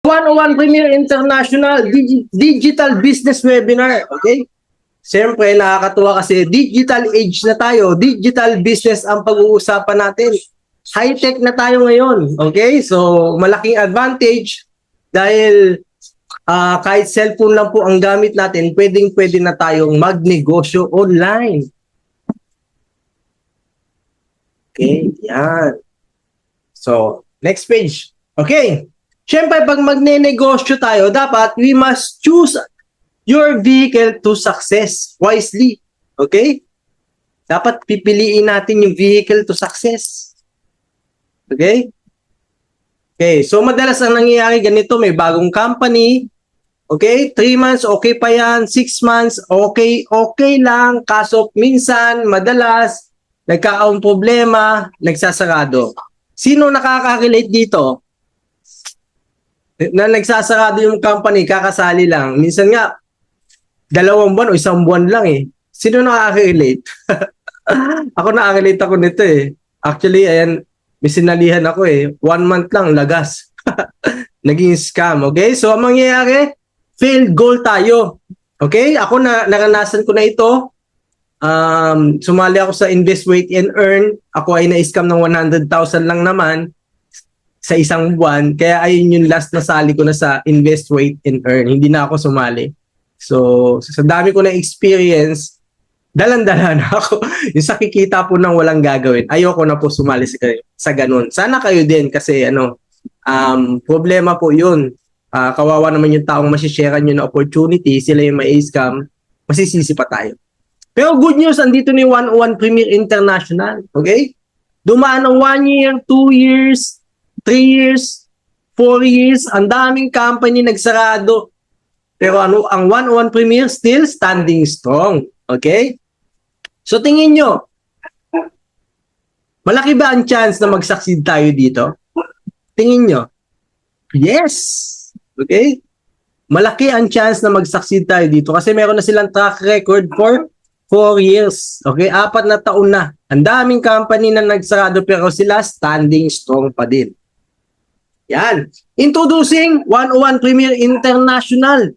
101 Premier International Digital Business Webinar. Okay? Siyempre, nakakatuwa kasi digital age na tayo. Digital business ang pag-uusapan natin. High-tech na tayo ngayon. Okay? So, malaking advantage dahil kahit cellphone lang po ang gamit natin, pwedeng-pwede na tayong magnegosyo online. Okay? Yan. So, next page. Okay. Siyempre, pag magne-negosyo tayo, dapat we must choose your vehicle to success wisely. Okay? Dapat pipiliin natin yung vehicle to success. Okay? Okay. So, madalas ang nangyayari ganito, may bagong company. Okay? 3 months, okay pa yan. 6 months, okay lang. Kaso, minsan, madalas, nagkakaroon problema, nagsasarado. Sino nakaka-relate dito? Na nagsasarado yung company, kakasali lang. Minsan nga, 2 buwan o 1 buwan lang eh. Sino nakaka-relate? Ako nakaka-relate ako nito eh. Actually, ayan, may sinalihan ako eh. 1 month lang, lagas. Naging scam, okay? So, ang mangyayari, failed goal tayo. Okay? Ako naranasan ko na ito. Sumali ako sa Invest, Wait, and Earn. Ako ay na-scam ng 100,000 lang naman sa 1 buwan. Kaya ayun yung last na sali ko na sa Invest, Wait, and Earn. Hindi na ako sumali. So, sa dami ko na experience, dalan-dala na ako. Yung sa kikita po nang walang gagawin. Ayoko na po sumali sa ganun. Sana kayo din kasi problema po yun. Kawawa naman yung taong masisharean yun na opportunity, sila yung may scam, masisisi pa tayo. Pero good news, andito ni 101 Premier International. Okay? Dumaan ng 1 year, 2 years, 3 years, 4 years, ang daming company nagsarado. Pero ang 101 Premier still standing strong. Okay? So tingin nyo, malaki ba ang chance na mag-succeed tayo dito? Tingin nyo? Yes! Okay? Malaki ang chance na mag-succeed tayo dito kasi meron na silang track record for 4 years. Okay? 4 na taon na. Ang daming company na nagsarado pero sila standing strong pa din. Yan. Introducing 101 Premier International.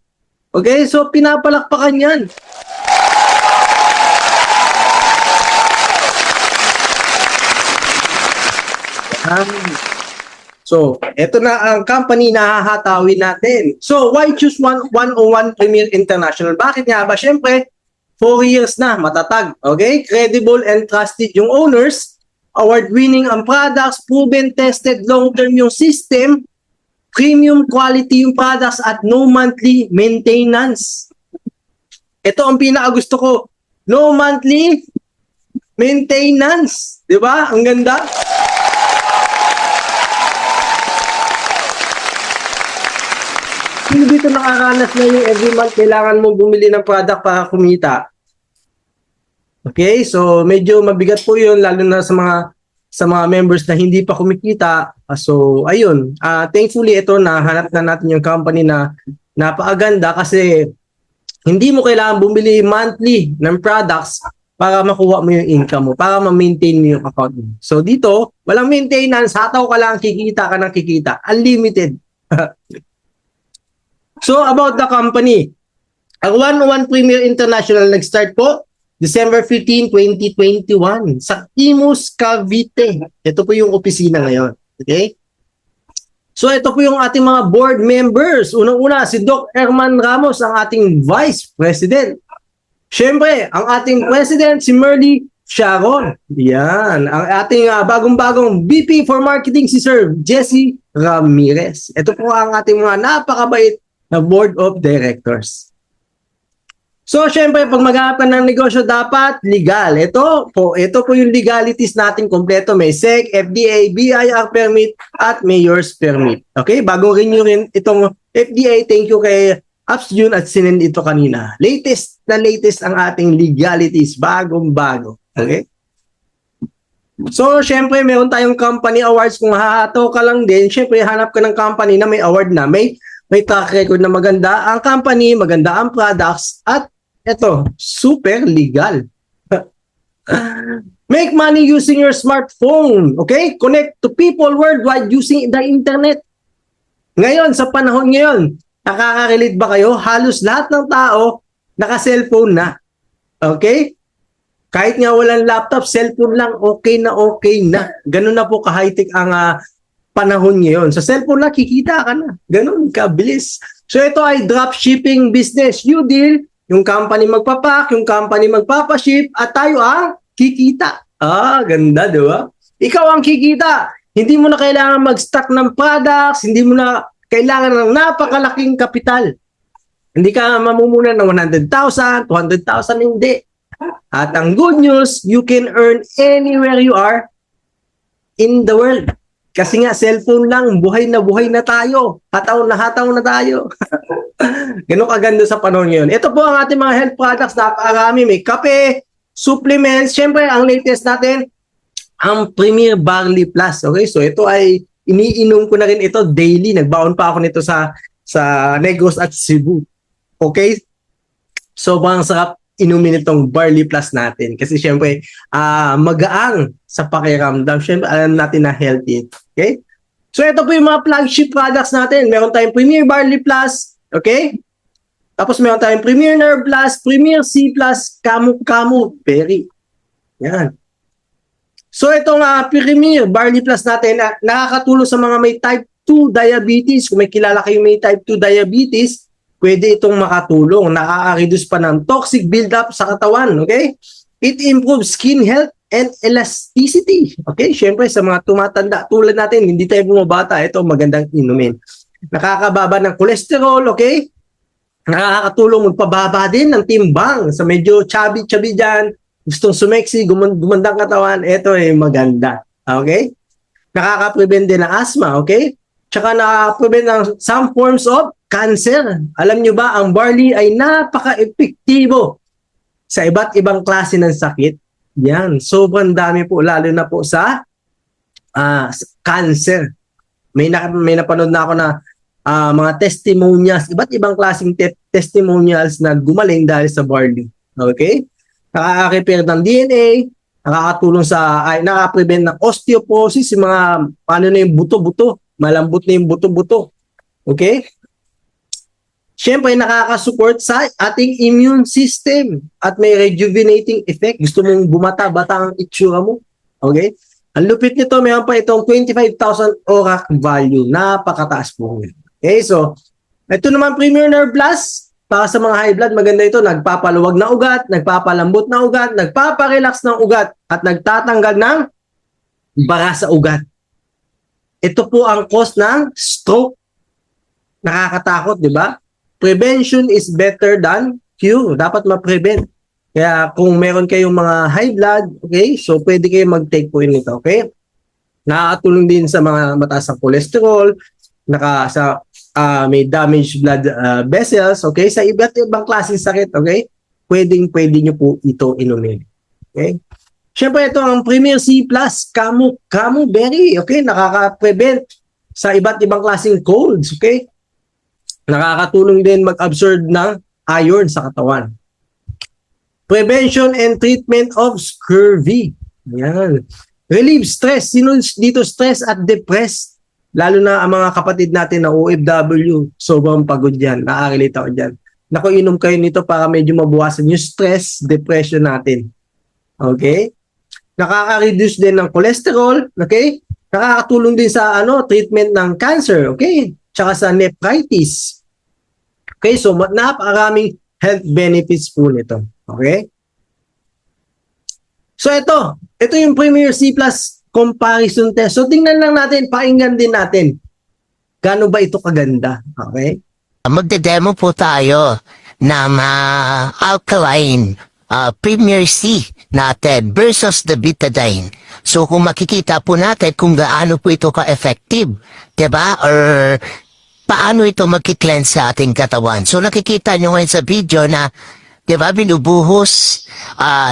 Okay? So, pinapalakpakan yan. So, eto na ang company na hahatawin natin. So, why choose 101 Premier International? Bakit nga ba? Siyempre, 4 years na, matatag. Okay? Credible and trusted yung owners. Award-winning ang products, proven, tested, long-term yung system, premium quality yung products at no monthly maintenance. Ito ang pinakagusto ko. No monthly maintenance. Di ba? Ang ganda. Hindi dito nakaranas na yung every month kailangan mo bumili ng product para kumita. Okay, so medyo mabigat po 'yun lalo na sa mga members na hindi pa kumikita. So ayun, thankfully ito nahanap na natin yung company na napakaganda kasi hindi mo kailangan bumili monthly ng products para makuha mo yung income mo, para ma-maintain mo yung account mo. So dito, walang maintenance, hataw ka lang, kikita ka ng kikita. Unlimited. So about the company, ang 101 Premier International nag-start po December 15, 2021 sa Imus, Cavite. Ito po yung opisina ngayon. Okay? So ito po yung ating mga board members. Unang-una, si Doc Herman Ramos, ang ating Vice President. Siyempre, ang ating President, si Merly Sharon. Yan. Ang ating bagong-bagong VP for Marketing, si Sir Jesse Ramirez. Ito po ang ating mga napakabait na Board of Directors. So, syempre, pag maghanap ka ng negosyo, dapat legal. Ito po yung legalities natin kompleto. May SEC, FDA, BIR permit, at Mayor's permit. Okay? Bago renew rin itong FDA, thank you kay Apps June at sinend ito kanina. Latest ang ating legalities. Bagong-bago. Okay? So, syempre, meron tayong company awards. Kung hahato ka lang din, syempre, hanap ka ng company na may award na. May track record na maganda ang company, maganda ang products, at eto, super legal. Make money using your smartphone. Okay? Connect to people worldwide using the internet. Ngayon, sa panahon ngayon, nakaka-relate ba kayo? Halos lahat ng tao naka-cellphone na. Okay? Kahit nga walang laptop, cellphone lang, okay na okay na. Ganun na po ka-high-tech ang panahon ngayon. Sa cellphone lang, kikita ka na. Ganun, kabilis. So ito ay dropshipping business. You deal, yung company magpapak, yung company magpapaship, at tayo ang kikita. Ganda, di ba? Ikaw ang kikita. Hindi mo na kailangan mag-stock ng products, hindi mo na kailangan ng napakalaking kapital. Hindi ka mamumuna ng 100,000, 200,000, hindi. At ang good news, you can earn anywhere you are in the world. Kasi nga, cellphone lang, buhay na tayo. Hataw na tayo. Ganun kaganda sa panahon ngayon. Ito po ang ating mga health products. Napakarami. May kape, supplements. Siyempre, ang latest natin, ang Premier Barley Plus. Okay, so ito ay iniinom ko na rin ito daily. Nagbaon pa ako nito sa Negros at Cebu. Okay? Sobrang sarap inumin itong Barley Plus natin. Kasi syempre, magaang sa pakiramdam. Syempre, alam natin na healthy. Okay? So ito po yung mga flagship products natin. Meron tayong Premier Barley Plus. Okay? Tapos meron tayong Premier Nerve Plus, Premier C Plus, Camu Berry. Yan. So itong Premier Barley Plus natin, nakakatulong sa mga may type 2 diabetes. Kung may kilala kayo may type 2 diabetes, pwede itong makatulong. Nakaka-reduce pa ng toxic buildup sa katawan. Okay? It improves skin health and elasticity. Okay? Siyempre, sa mga tumatanda, tulad natin, hindi tayo bumabata, ito magandang inumin. Nakakababa ng cholesterol. Okay? Nakakatulong magpababa din ng timbang sa medyo chubby dyan. Gustong sumeksi, gumandang katawan, ito ay maganda. Okay? Nakaka-prevent din ng asthma, okay? Tsaka nakaka-prevent ng some forms of cancer. Alam nyo ba, ang barley ay napaka-epektibo sa iba't ibang klase ng sakit. Yan, sobrang dami po, lalo na po sa cancer. May napanood na ako na mga testimonials, iba't ibang klaseng testimonials na gumaling dahil sa barley. Okay? Nakaka-repair ng DNA, nakakatulong nakaka-prevent ng osteoporosis, yung mga, na yung buto-buto, malambot na yung buto-buto. Okay? Siyempre, nakaka-support sa ating immune system at may rejuvenating effect. Gusto mong bumata-bata ang itsura mo. Okay? Ang lupit nito, mayroon pa itong 25,000 ORAC value. Napakataas po. Okay, so, ito naman Premier Nerve Plus. Para sa mga high blood, maganda ito. Nagpapaluwag na ugat, nagpapalambot na ugat, nagpaparelax ng ugat, at nagtatanggal ng bara sa ugat. Ito po ang cause ng stroke. Nakakatakot, di ba? Prevention is better than cure. Dapat ma-prevent. Kaya kung meron kayong mga high blood, okay, so pwede kayo mag-take po nito, okay? Nakakatulong din sa mga mataas ang cholesterol, may damaged blood vessels, okay? Sa iba't ibang klaseng sakit, okay? Pwede nyo po ito inumin. Okay? Siyempre, ito ang Premier C Plus, Camu Berry, okay? Nakaka-prevent sa iba't ibang klaseng colds, okay? Nakakatulong din mag-absorb ng iron sa katawan. Prevention and treatment of scurvy. Yan. Relieve stress. Sino dito stress at depressed? Lalo na ang mga kapatid natin na OFW, sobrang pagod yan. Nakaka-relate ako dyan. Naku, inom kayo nito para medyo mabuwasan yung stress, depression natin. Okay? Nakaka-reduce din ng cholesterol. Okay? Nakakatulong din sa treatment ng cancer. Okay? Tsaka sa nephritis. Okay? So, napakaraming health benefits po nito. Okay? So, ito yung Premier C Plus comparison test. So, tingnan lang natin, pakinggan din natin. Gaano ba ito kaganda? Okay? Magde-demo po tayo ng alkaline Premier C natin versus the betadine. So, kung makikita po natin kung gaano po ito ka-effective, diba? Or paano ito magki-cleanse sa ating katawan. So, nakikita nyo ngayon sa video na diba, binubuhos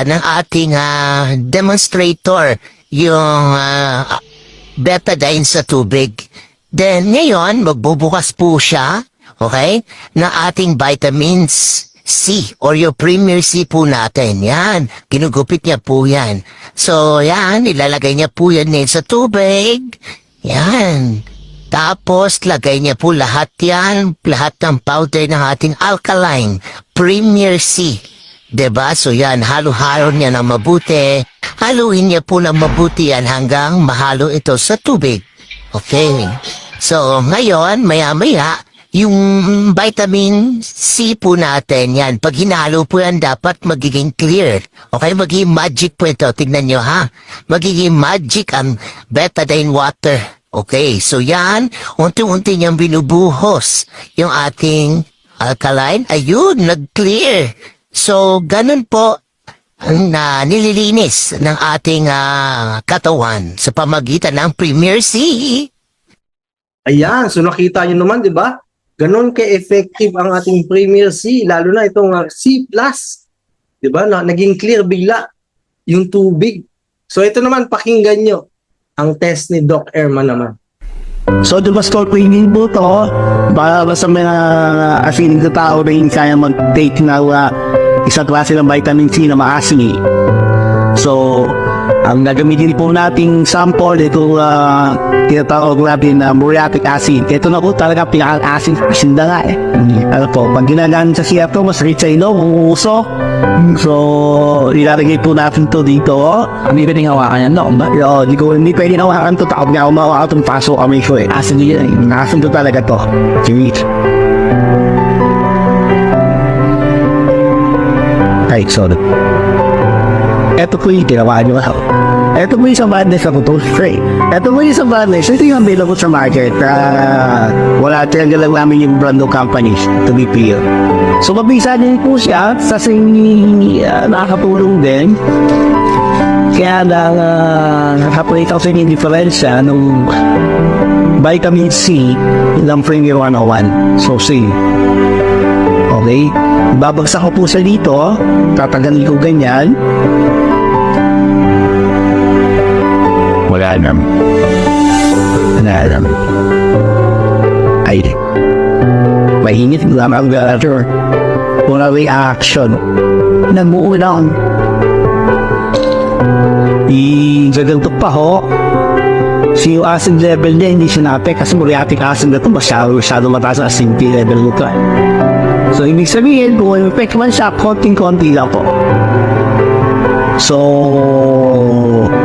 ng ating demonstrator yung betadine sa tubig. Then, ngayon, magbubukas po siya, okay, na ating vitamins C or yung Premier C po natin. Yan, ginugupit niya po yan. So, yan, ilalagay niya po yan sa tubig. Yan. Tapos, lagay niya po lahat yan, lahat ng powder ng ating alkaline, Premier C. Diba? So yan, halo-halo niya ng mabuti. Haluin niya po ng mabuti yan hanggang mahalo ito sa tubig. Okay? So, ngayon, maya-maya, yung vitamin C po natin, yan, pag hinalo po yan, dapat magiging clear. Okay, magiging magic po ito. Tignan nyo, ha? Magiging magic ang betadine water. Okay, so yan, unti-unti niyang binubuhos yung ating alkaline. Ayun, nag-clear. So, ganun po ang nililinis ng ating katawan sa pamagitan ng Premier C. Ayan, so nakita nyo naman, di ba? Ganon ka-effective ang ating Premier C, lalo na itong C+. Di ba? Naging clear bigla yung tubig. So ito naman, pakinggan nyo ang test ni Doc Erman naman. So, Dumascol Cleaning po to para sa mga asin sa tao na hindi kaya mag-take na isang klase ng vitamin C na maasim. So, ang gagamitin po nating sample, ito tinatawag natin na muriatic acid. Ito na po talaga pinaka-acid na nga eh. Ano po, pag ginagamit sa siya to, mas rich sa ilong, umuusok. So, ilalagay po natin to dito. Hindi pwedeng hawakan yan, no? Hindi pwedeng hawakan to. Takot nga umawakan itong paso kami ko eh. Acid yun eh. Acid to talaga to. Sige. Ay, sorry. Ito po yung tinawa nyo. Ito po yung isang badness na to spray. Ito po yung isang badness. Ito yung available sa market. Wala talaga lang namin yung brand of companies to be clear. So, mabisa din po siya kasi nakakatulong din. Kaya nakapalit ako sa inyo yung diferensya ng vitamin C ng Premier 101. So, C. Okay? Babagsak ko po sa dito. Tatanggalin ko ganyan. Wala naman. Ay. Mahingit lang ang water. Wala reaction. Namuulang. Gagantok pa ho. Si yung acid level niya hindi sinabi kasi muriatic acid na ito masyado mataas ang acidity level nito. So, ibig sabihin, kung may effect man siya, konting-konti lang po. So,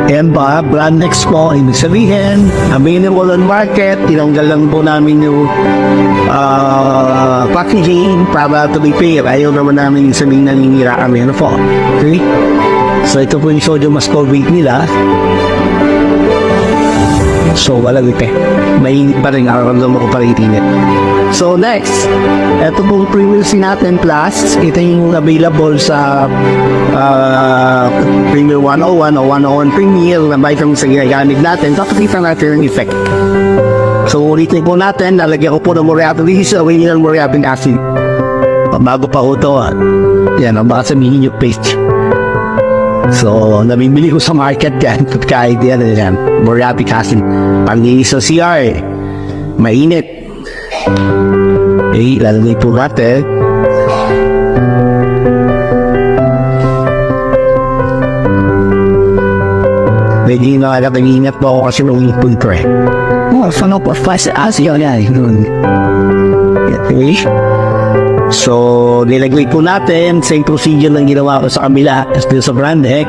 yan ba, brand X po, ibig sabihin, available on market, tinanggal lang po namin yung packaging para to be fair. Ayaw naman namin sabihin naninira kami, ano po. Okay? So, ito po yung sodium ascorbate nila. So, wala dito. Mainit pa rin, nakaramdam ko pa rin init. So, next, ito pong Premier C natin plus, ito yung available sa Premier 101 o 101 Premier na vitamin sa ginagamit natin. Tapos kita natin yung effect. So, ulitin po natin, nalagyan ko po ng muriatic acid, original muriatic acid. Bago pa ko ito, yan, baka sabihin yung paste. So, nabibili ko sa market yan, kahit yan, muriatic acid. Panglinis sa CR, mainit. Okay, lalagay po natin. Medyo nakakapag-ingat po ako kasi nung-ipon ko eh. Ano po, fast as yun yan. Okay. So, nilagay po natin. Same procedure lang ginawa ko sa kabila. As sa brand X.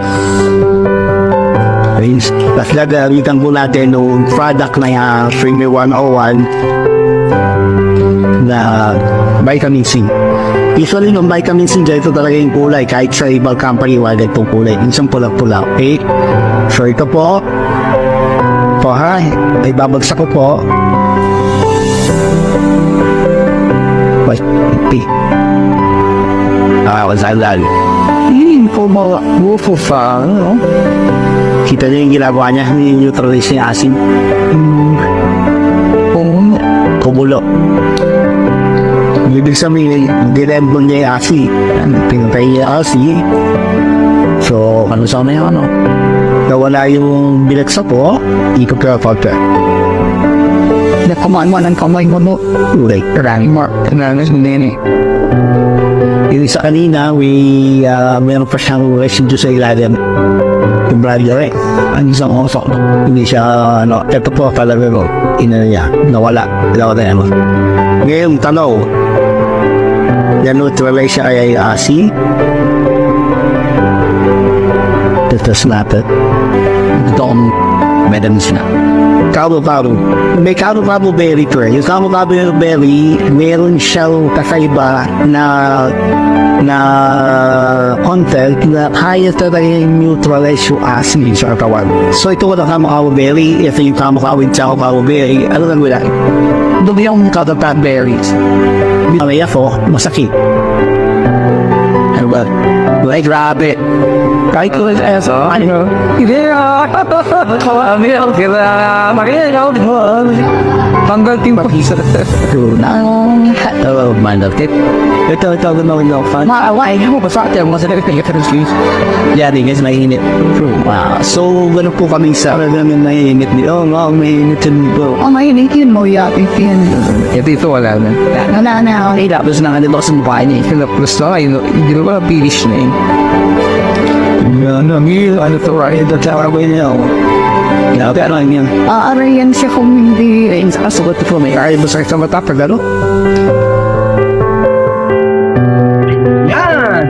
Okay. Tapos nagalitan po natin yung product na yung Premier 101 na vitamin C. Usually ng vitamin C dyan, ito talaga yung kulay. Kahit sa ibang company, wala itong kulay. Isang pula-pula. Okay? So ito po. Po ha. Ay babagsak ko po. Wait. Wasalan. Hindi po mga bufo pa, ano? Kita niyo yung ginagawa niya. Neutralize yung acid. Kumulo. Ibig sabihin, dinembon niya yung acid. Pinatay niya yung acid. So, Ano sa may ano? nawala yung binagsak ko, ikot ka factor. Nakumaan mo ng kamay mo, no? Ulay. Karami mo. Karami sa nene. Yung isa kanina, meron pa siyang residue sa ilalim. Yung brother eh. Ang isang oso. Hindi siya, ito po talaga ko. Niya, nawala. Nawala yan. Ngayon, tanong. Na-neutralize siya kaya yung asin. Testas natin. Ito akong medams na. Karo-karo. May karo-karo berry to eh. Yung karo-karo berry, meron siyang kakaiba na content na kaya talaga yung neutralize yung acid sa katawan. So ito ko na karo-karo berry, ito yung karo-karo yung karo-karo berry. Ano lang wala? Ito yung katapat berries. May ako, masakit. Ano ba? Like rabbit. Kahit ko ano, hindi hanggang ting pag-isa. Oh, man of it. Ito naman yung fun. Maaway mo ba sa atin? Masalaga kayo ka rin Yan guys, mainit. Wow. So, ganun po kami sa namin mainit dito. Oh, mainit din po. Oh, mahinitin mo yapi yan. Ito wala na. Wala na ako. Ay, tapos na nga dito sa mukha niya. Plus na kayo, hindi na ba finish na eh. Ano to, right? Ito sa ako niya. Grabe, ano yan? Aarayan siya kung hindi. Ay, sa kasugot po may ay masakit sa mata pag ano? Yan!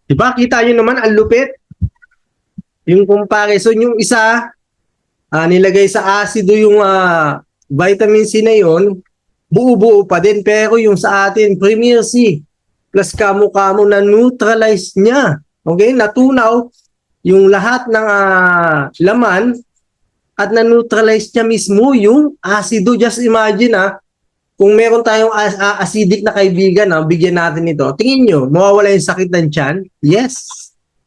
Diba, kita nyo naman, ang lupit. Yung comparison, yung isa, nilagay sa asido yung vitamin C na yon, buo-buo pa din. Pero yung sa atin, Premier C, plus kamo-kamo na neutralize niya. Okay, natunaw yung lahat ng laman at na-neutralize niya mismo yung asido. Just imagine kung meron tayong acidic na kaibigan, bigyan natin ito. Tingin nyo, mawawala yung sakit ng tiyan? Yes.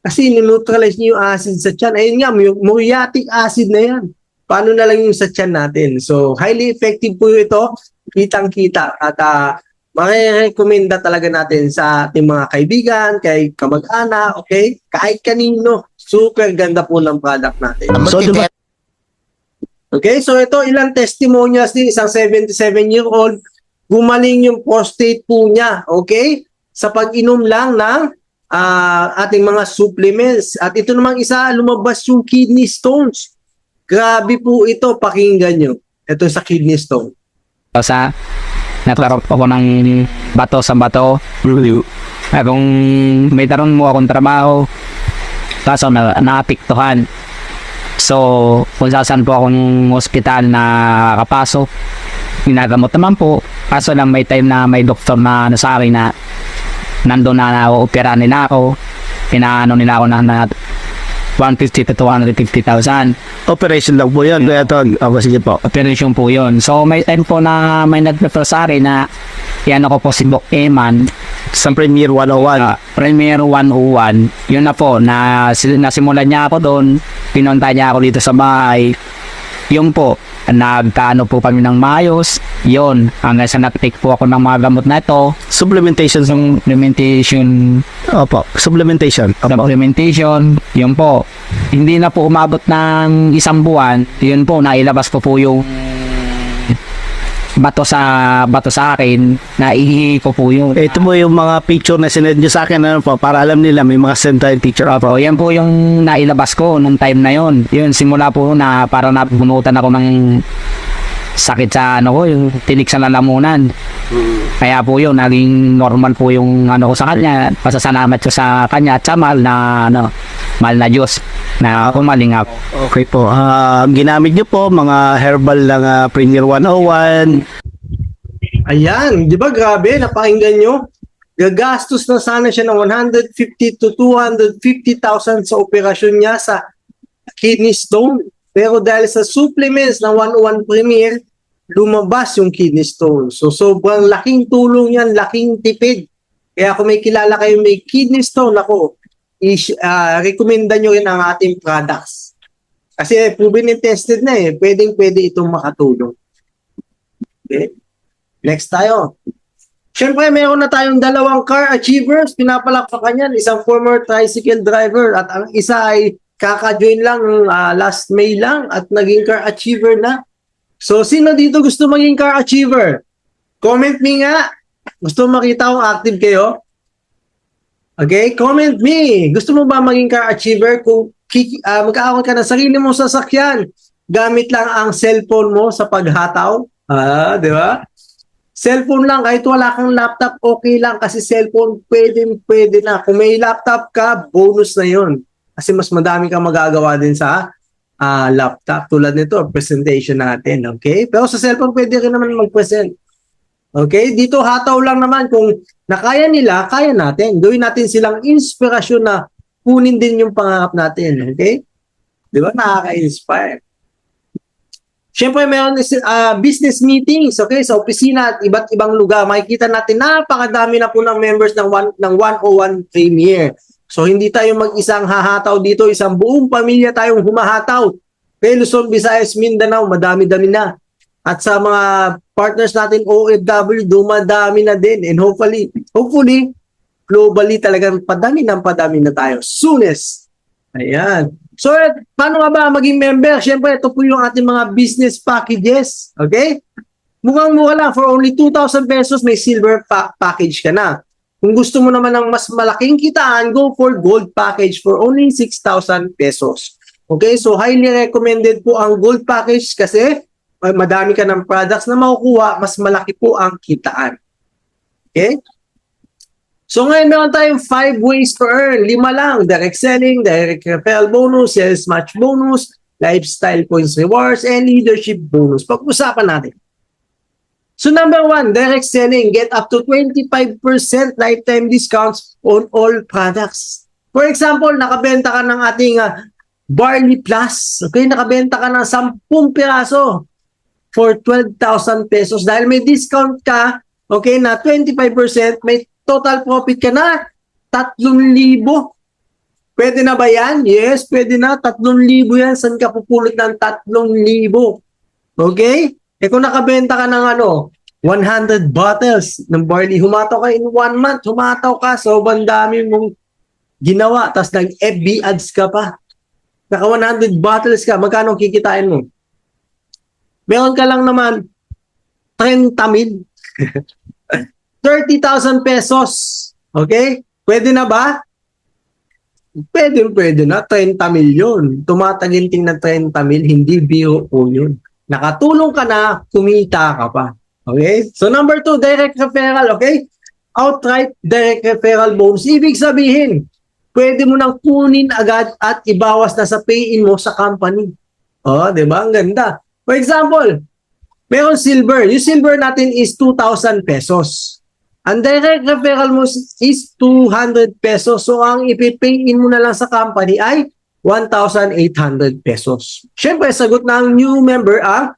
Kasi neutralize niyo yung acid sa tiyan. Ayun nga, muriatic acid na yan. Paano na lang yung sa tiyan natin? So, highly effective po ito. Kitang-kita. At marirekomenda talaga natin sa ating mga kaibigan, kay kamag-anak, okay? Kahit kanino. Super ganda po ng product natin. So, diba, Okay, so ito ilang testimonials din, isang 77-year-old, gumaling yung prostate po niya, okay? Sa pag-inom lang ng ating mga supplements. At ito namang isa, lumabas yung kidney stones. Grabe po ito, pakinggan nyo. Ito sa kidney stone. Sa nagkaroon ako ng bato sa bato. Kung may taron mo akong trabaho, kaso naapiktuhan. So, kung saan po akong hospital na kapasok, ginagamot naman po. Kaso lang may time na may doktor na sa akin na nandun na opera nila ako. Pinaano nila ako na 150 to 250,000. operation lang po yun. Kaya ito, sige po. Operation po yun. So, may time po na may nag-refer sa akin na yan ako po si Doc Eman. Sa Premier 101. Premier 101. Yun na po, nasimulan niya ako doon. Pinunta niya ako dito sa bahay. Yun po, nagkaano po kami ng maayos. Yun, hanggang sa nag-take po ako ng mga gamot na ito. Supplementation. Supplementation. Opo, supplementation. Supplementation. Yun po. Hindi na po umabot ng isang buwan. Yun po, nailabas ko po yung bato sa akin, naihihi ko po yun. Ito mo yung mga picture na sinend nyo sa akin, ano po, para alam nila may mga send tayong picture. Opo, yan po yung nailabas ko nung time na yun. Yun, simula po na parang nabunutan ako ng sakit sa yung tinik sa lalamunan. Kaya po yun, naging normal po yung ko sa kanya. Pasasalamat ko sa kanya at sa mahal na Diyos na kumaling ako. Okay po. Ginamit nyo po mga herbal ng Premier 101. Ayan, di ba grabe, napakinggan nyo? Gagastos na sana siya ng 150 to 250,000 sa operasyon niya sa kidney stone. Pero dahil sa supplements ng 101 Premier, lumabas yung kidney stone. So sobrang laking tulong yan, laking tipid. Kaya kung may kilala kayo may kidney stone, recommenda nyo rin ang ating products. Kasi proven and tested na pwedeng-pwede itong makatulong. Okay? Next tayo. Siyempre, meron na tayong dalawang car achievers. Pinapalakpakan yan. Isang former tricycle driver at ang isa ay kaka-join lang last May lang at naging car achiever na. So, sino dito gusto maging car achiever? Comment me nga. Gusto makita kung active kayo? Okay? Comment me. Gusto mo ba maging car achiever kung magkakaroon ka ng sarili mong sasakyan gamit lang ang cellphone mo sa paghataw? Di ba? Cellphone lang, kahit wala kang laptop, okay lang kasi cellphone, pwede na. Kung may laptop ka, bonus na yon. Kasi mas madami kang magagawa din sa laptop. Tulad nito, presentation natin. Okay? Pero sa cellphone, pwede rin naman mag-present. Okay? Dito, hataw lang naman. Kung nakaya nila, kaya natin. Gawin natin silang inspirasyon na kunin din yung pangarap natin. Okay? Di ba? Nakaka-inspire. Siyempre, meron business meetings, okay, sa opisina at iba't ibang lugar. Makikita natin, napakadami na po ng members ng 101 Premier. So, hindi tayo mag-isang hahataw dito, isang buong pamilya tayong humahataw. Okay, Luzon, Visayas, Mindanao, madami-dami na. At sa mga partners natin, OFW, dumadami na din. And hopefully, globally talagang padami na tayo. Soonest. Ayan. So, paano nga ba maging member? Siyempre, ito po yung ating mga business packages. Okay? Mukhang-mukha lang. For only 2,000 pesos, may silver package ka na. Kung gusto mo naman ng mas malaking kitaan, go for gold package for only 6,000 pesos. Okay? So, highly recommended po ang gold package kasi madami ka ng products na makukuha, mas malaki po ang kitaan. Okay? So ngayon meron tayong 5 ways to earn. 5 lang. Direct selling, direct referral bonus, sales match bonus, lifestyle points rewards, and leadership bonus. Pag-usapan natin. So number 1, direct selling. Get up to 25% lifetime discounts on all products. For example, nakabenta ka ng ating Barley Plus. Okay, nakabenta ka ng 10 piraso for 12,000 pesos. Dahil may discount ka, okay, na 25%, may total profit ka na 3,000. Pwede na ba yan? Yes, pwede na. 3,000 yan. Saan ka pupulot ng 3,000? Okay? Kung nakabenta ka ng 100 bottles ng barley, humataw ka in 1 month, humataw ka, so bandami mong ginawa, tapos nag-FB ads ka pa. Naka 100 bottles ka, magkano kikitain mo? Meron ka lang naman 30,000. 30,000 pesos. Okay? Pwede na ba? Pwede na. 30 milyon. Tumataginting na 30 mil, hindi biro po yun. Nakatulong ka na, kumita ka pa. Okay? So number 2, direct referral. Okay? Outright direct referral bonus. Ibig sabihin, pwede mo nang kunin agad at ibawas na sa pay-in mo sa company. Di ba? Ang ganda. For example, meron silver. Yung silver natin is 2,000 pesos. Ang direct referral mo is 200 pesos. So, ang ipipay-in mo na lang sa company ay 1,800 pesos. Siyempre, sagot ng new member ang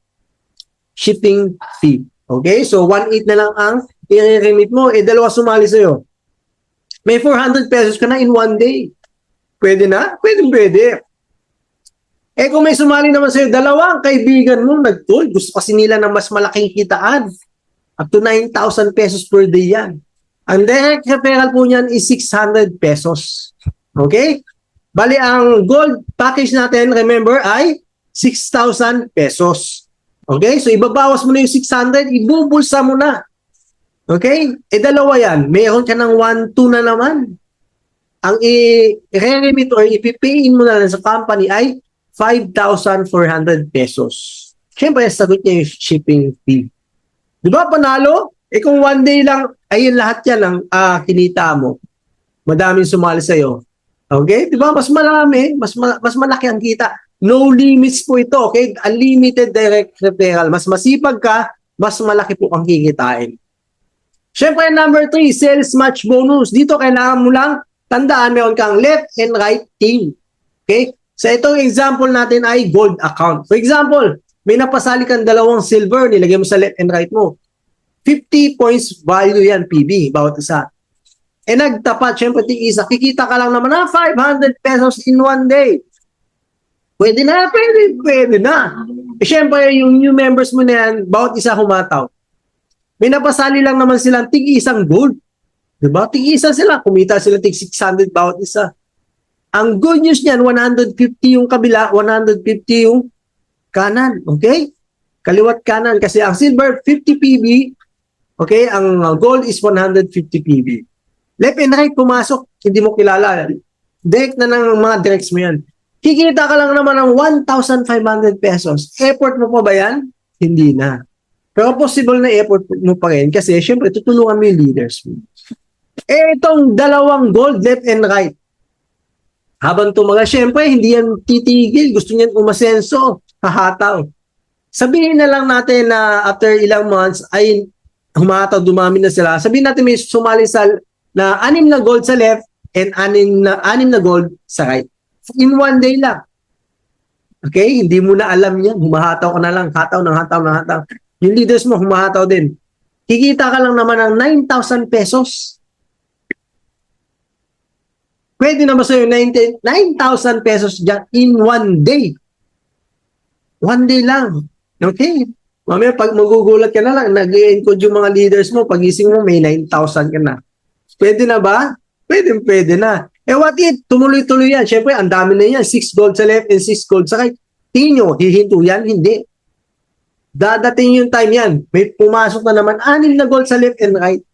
shipping fee. Okay? So, 1,800 na lang ang i-remit mo. Dalawa sumali sa'yo. May 400 pesos ka na in 1 day. Pwede na? Pwede. Kung may sumali naman sa'yo, dalawang kaibigan mo nag-toll. Gusto kasi nila ng mas malaking kitaan. Up to 9,000 pesos per day yan. Ang direct referral po niyan is 600 pesos. Okay? Bali, ang gold package natin, remember, ay 6,000 pesos. Okay? So, ibabawas mo na yung 600, ibubulsa mo na. Okay? Dalawa yan. Mayroon ka ng 1,200 na naman. Ang i-remit or ipipayin mo na lang sa company ay 5,400 pesos. Siyempre, sagot niya yung shipping fee. Di ba, panalo? Kung 1 day lang, ayun lahat yan ang kinita mo. Madaming sumali sa'yo. Okay? Di ba? Mas marami, mas malaki ang kita. No limits po ito. Okay? Unlimited direct referral. Mas masipag ka, mas malaki po ang kikitain. Siyempre, number 3, sales match bonus. Dito, kailangan mo lang tandaan, meron kang left and right team. Okay? So, itong example natin ay gold account. For example, may napasali kang 2 silver, nilagay mo sa left and right mo. 50 points value yan, PB, bawat isa. Nagtapat, syempre, isa, kikita ka lang naman 500 pesos in 1 day. Pwede na. Syempre, yung new members mo na yan, bawat isa humataw. May napasali lang naman silang tig-isang gold. Diba? Tig-isa sila, kumita sila tig-600 bawat isa. Ang good news niyan, 150 yung kabila, 150 yung kanan, okay? Kaliwat kanan kasi ang silver 50 PB, okay? Ang gold is 150 PB. Left and right, pumasok, hindi mo kilala. Direct na ng mga directs mo yan. Kikita ka lang naman ng 1,500 pesos. Effort mo pa ba yan? Hindi na. Pero possible na effort mo pa rin kasi syempre tutulungan mo yung leaders mo. Itong dalawang gold, left and right. Habang tumagal, syempre hindi yan titigil. Gusto niyan umasenso, hahataw. Sabihin na lang natin na after ilang months ay humataw, dumami na sila. Sabihin natin may sumali sa na 6 na gold sa left and 6 na gold sa right. In one day lang. Okay? Hindi mo na alam yan. Humahataw ka na lang. Hataw ng hataw ng hataw. Yung leaders mo, humahataw din. Kikita ka lang naman ng 9,000 pesos. Pwede na ba sa'yo 9,000 pesos dyan in one day? One day lang. Okay? Mamaya, pag magugulat ka na lang, nag-encode yung mga leaders mo, pagising mo, may 9,000 ka na. Pwede na ba? Pwede na. Eh what if? Tumuloy-tuloy yan. Siyempre, ang dami na yan. 6 gold sa left and 6 gold sa right. Tingin nyo, hihinto yan? Hindi. Dadating yung time yan. May pumasok na naman 6 na gold sa left and right.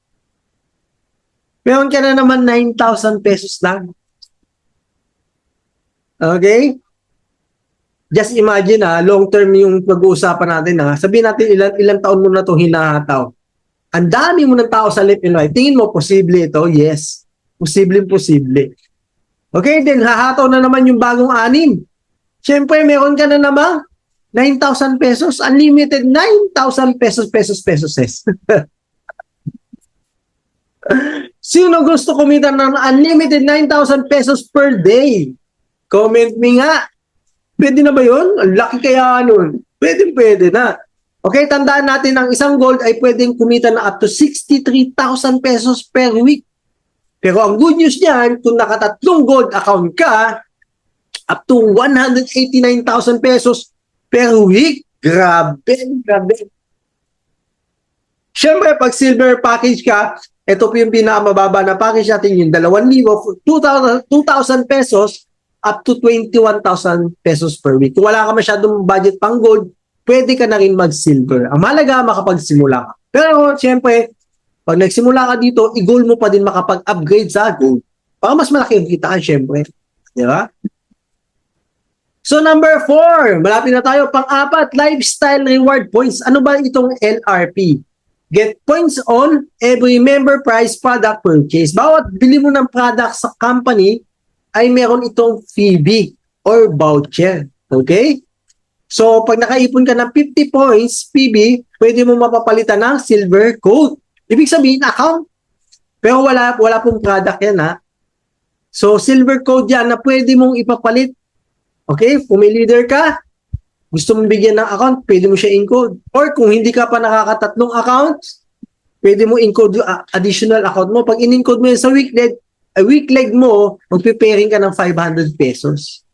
Meron ka na naman 9,000 pesos lang. Okay? Just imagine long term yung pag-uusapan natin Sabihin natin ilang taon mo na itong hinahataw. Ang dami mo ng tao sa left and right. Tingin mo, posible ito? Yes. Posible. Okay, then hahataw na naman yung bagong 6. Siyempre, meron ka na naman 9,000 pesos. Unlimited 9,000 pesos. Sino gusto kumita ng unlimited 9,000 pesos per day? Comment me nga. Pwede na ba yun? Ang laki kaya nun. Pwede na. Okay, tandaan natin ang isang gold ay pwedeng kumita na up to 63,000 pesos per week. Pero ang good news niyan, kung nakatatlong gold account ka, up to 189,000 pesos per week. Grabe. Siyempre, pag silver package ka, ito po yung pinakamababa na package natin, yung 2,000 pesos up to 21,000 pesos per week. Kung wala ka masyadong budget pang gold, pwede ka na rin mag-silver. Ang mahalaga, makapagsimula ka. Pero, siyempre, pag nagsimula ka dito, i-goal mo pa din makapag-upgrade sa gold. Para mas malaki yung kitaan, siyempre. Di ba? So, number 4, malapit na tayo. Pang-4, lifestyle reward points. Ano ba itong LRP? Get points on every member price product purchase. Bawat bili mo ng product sa company, ay meron itong freebie or voucher. Okay? So, pag nakaipon ka ng 50 points, PB, pwede mo mapapalitan ng silver code. Ibig sabihin, account. Pero wala pong product yan, So, silver code yan na pwede mong ipapalit. Okay? Kung may leader ka, gusto mong bigyan ng account, pwede mo siya encode. Or kung hindi ka pa nakakatatlong accounts, pwede mo encode yung additional account mo. Pag in-encode mo yan sa week leg mo, mag-preparing ka ng 500 pesos.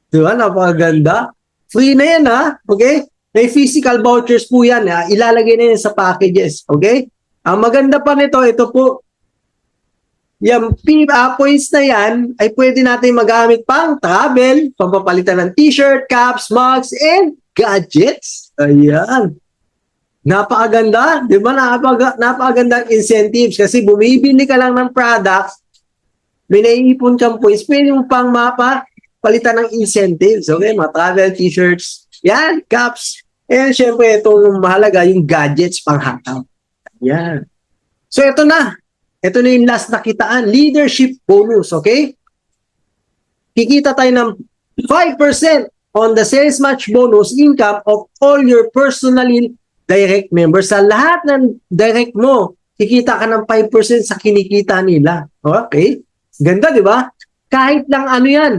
Di ba? Napakaganda. Free na yan, Okay? May physical vouchers po yan, Ilalagay na yan sa packages. Okay? Ang maganda pa nito, ito po, yung points na yan, ay pwede natin magamit pang travel, pampapalitan ng t-shirt, caps, mugs, and gadgets. Ayan. Napakaganda. Di ba? Napakagandang incentives kasi bumibili ka lang ng products, may naiipon kang points, pwede mo pang palitan ng incentives. Okay, mga travel, t-shirts, yan, caps. And syempre, itong mahalaga, yung gadgets pang hataw. Yan. So, ito na. Ito na yung last na kitaan. Leadership bonus, okay? Kikita tayo ng 5% on the sales match bonus income of all your personally direct members. Sa lahat ng direct mo, kikita ka ng 5% sa kinikita nila. Okay? Ganda, di ba? Kahit lang ano yan.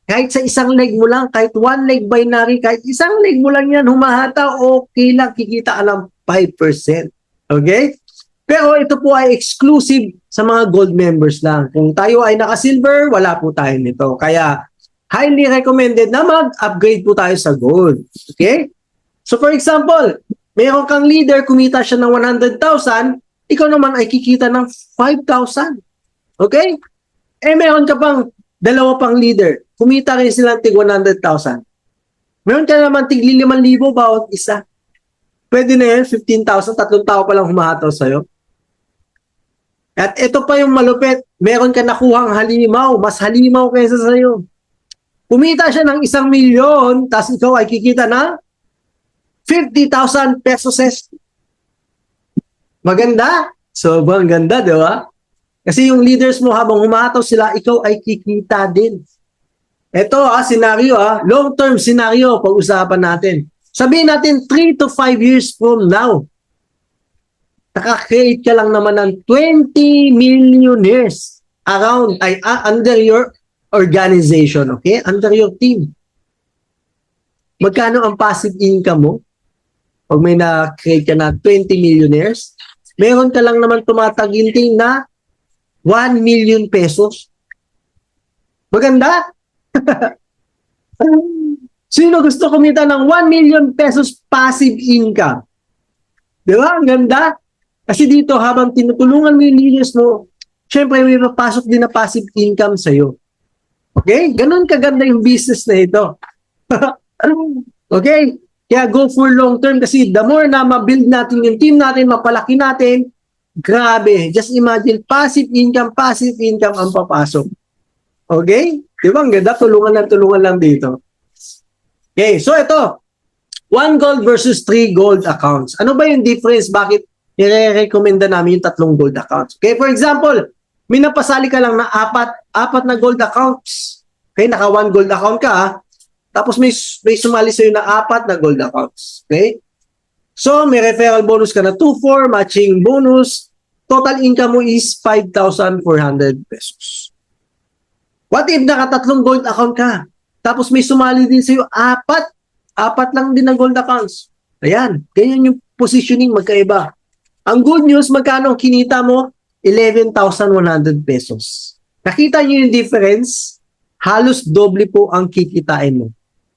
Kahit sa isang leg mo lang, kahit one leg binary, kahit isang leg mo lang yan, humahata, okay lang, kikita ka ng 5%. Okay? Pero ito po ay exclusive sa mga gold members lang. Kung tayo ay naka-silver, wala po tayo nito. Kaya, highly recommended na mag-upgrade po tayo sa gold. Okay? So for example, mayroon kang leader, kumita siya ng 100,000, ikaw naman ay kikita ng 5,000. Okay? Eh, meron ka pang dalawa pang leader. Kumita rin silang tig 100,000. Meron ka naman tig 5,000 bawat isa. Pwede na yan, 15,000, tatlong tao pa lang humahataw sa'yo. At ito pa yung malupit, meron ka nakuhang halimaw, mas halimaw kaysa sa'yo. Kumita siya ng 1,000,000, tapos ikaw ay kikita na 50,000 pesos. Maganda? Sobrang ganda, di ba? Kasi yung leaders mo habang humataw sila, ikaw ay kikita din. Ito scenario long-term scenario, pag-usapan natin. Sabihin natin 3 to 5 years from now, nakakreate ka lang naman ng 20 millionaires under your organization, okay? Under your team. Magkano ang passive income mo? Pag may na-create ka na 20 millionaires, meron ka lang naman tumataginting na 1 million pesos. Maganda? Sino gusto kumita ng 1 million pesos passive income? Di ba? Ang ganda. Kasi dito, habang tinutulungan mo yung leaders mo, syempre may papasok din na passive income sa'yo. Okay? Ganun kaganda yung business na ito. Okay? Kaya go for long term kasi the more na ma-build natin yung team natin, mapalaki natin, grabe. Just imagine, passive income ang papasok. Okay? Di ba? Ang ganda, tulungan lang dito. Okay, so ito. 1 gold versus 3 gold accounts. Ano ba yung difference? Bakit nire-recommenda namin yung 3 gold accounts? Okay, for example, may napasali ka lang na apat na gold accounts. Okay, naka 1 gold account ka tapos may sumali sa'yo na 4 na gold accounts. Okay? So, may referral bonus ka na 2,400, matching bonus. Total income mo is 5,400 pesos. What if naka 3 gold account ka? Tapos may sumali din sa'yo 4 lang din na gold accounts. Ayan, ganyan yung positioning, magkaiba. Ang good news, magkano ang kinita mo? 11,100 pesos. Nakita niyo yung difference? Halos doble po ang kikitain mo.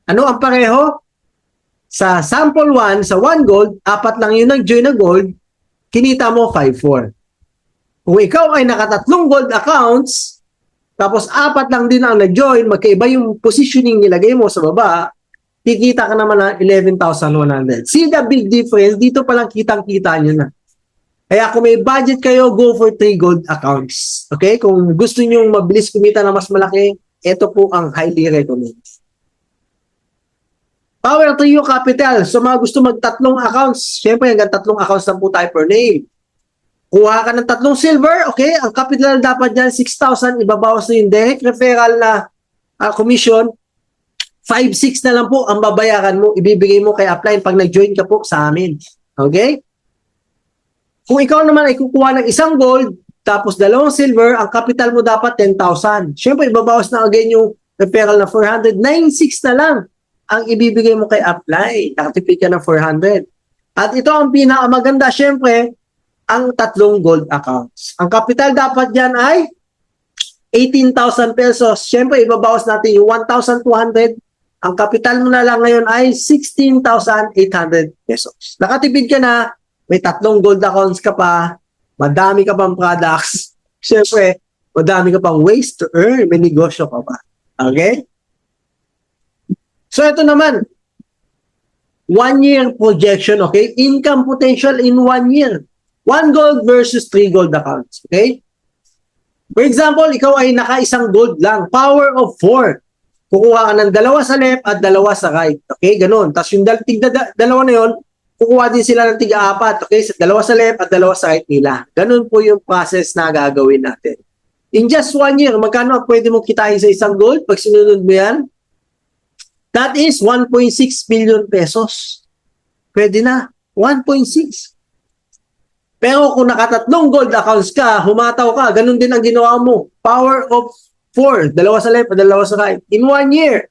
Ano ang pareho? Sa sample 1, sa 1 gold, 4 lang yung nag-join na gold, kinita mo 5,400. Kung ikaw ay naka 3 gold accounts, tapos 4 lang din ang nag-join, magkaiba yung positioning nilagay mo sa baba, kikita ka naman ng 11,100. See the big difference? Dito palang kitang-kita nyo na. Kaya kung may budget kayo, go for 3 gold accounts. Okay? Kung gusto nyo mabilis kumita na mas malaki, ito po ang highly recommended. Power to you capital. So mga gusto mag-3 accounts, syempre hanggang 3 accounts lang po tayo per name. Kuha ka ng 3 silver, okay? Ang capital dapat dyan, 6,000, ibabawas na yung direct referral na commission. 5,600 na lang po ang babayaran mo, ibibigay mo kay upline pag nag-join ka po sa amin. Okay? Kung ikaw naman ay kukuha ng 1 gold, tapos 2 silver, ang capital mo dapat 10,000. Siyempre, ibabawas na again yung referral na 400. 9,600 na lang ang ibibigay mo kay upline. Nakatipid ka ng 400. At ito ang pinakamaganda, siyempre, ang 3 gold accounts. Ang capital dapat dyan ay 18,000 pesos. Siyempre, ibabawas natin yung 1,200. Ang capital mo na lang ngayon ay 16,800 pesos. Nakatipid ka na, may 3 gold accounts ka pa, madami ka pang products, siyempre, madami ka pang ways to earn, may negosyo ka pa. Okay? So, ito naman, 1-year projection, okay? Income potential in 1 year. 1 gold versus 3 gold accounts, okay? For example, ikaw ay naka-1 gold lang, power of 4. Kukuha ka ng 2 sa left at 2 sa right. Okay, ganun. Tapos yung dalawa na yun, kukuha din sila ng 4. Okay, 2 sa left at 2 sa right nila. Ganun po yung process na gagawin natin. In just 1 year, magkano ang pwede mong kitain sa 1 gold? Pag sinunod mo yan, that is 1.6 million pesos. Pwede na. 1.6. Pero kung naka 3 gold accounts ka, humataw ka, ganun din ang ginawa mo. Power of 4, 2 sa left at 2 sa right. In 1 year,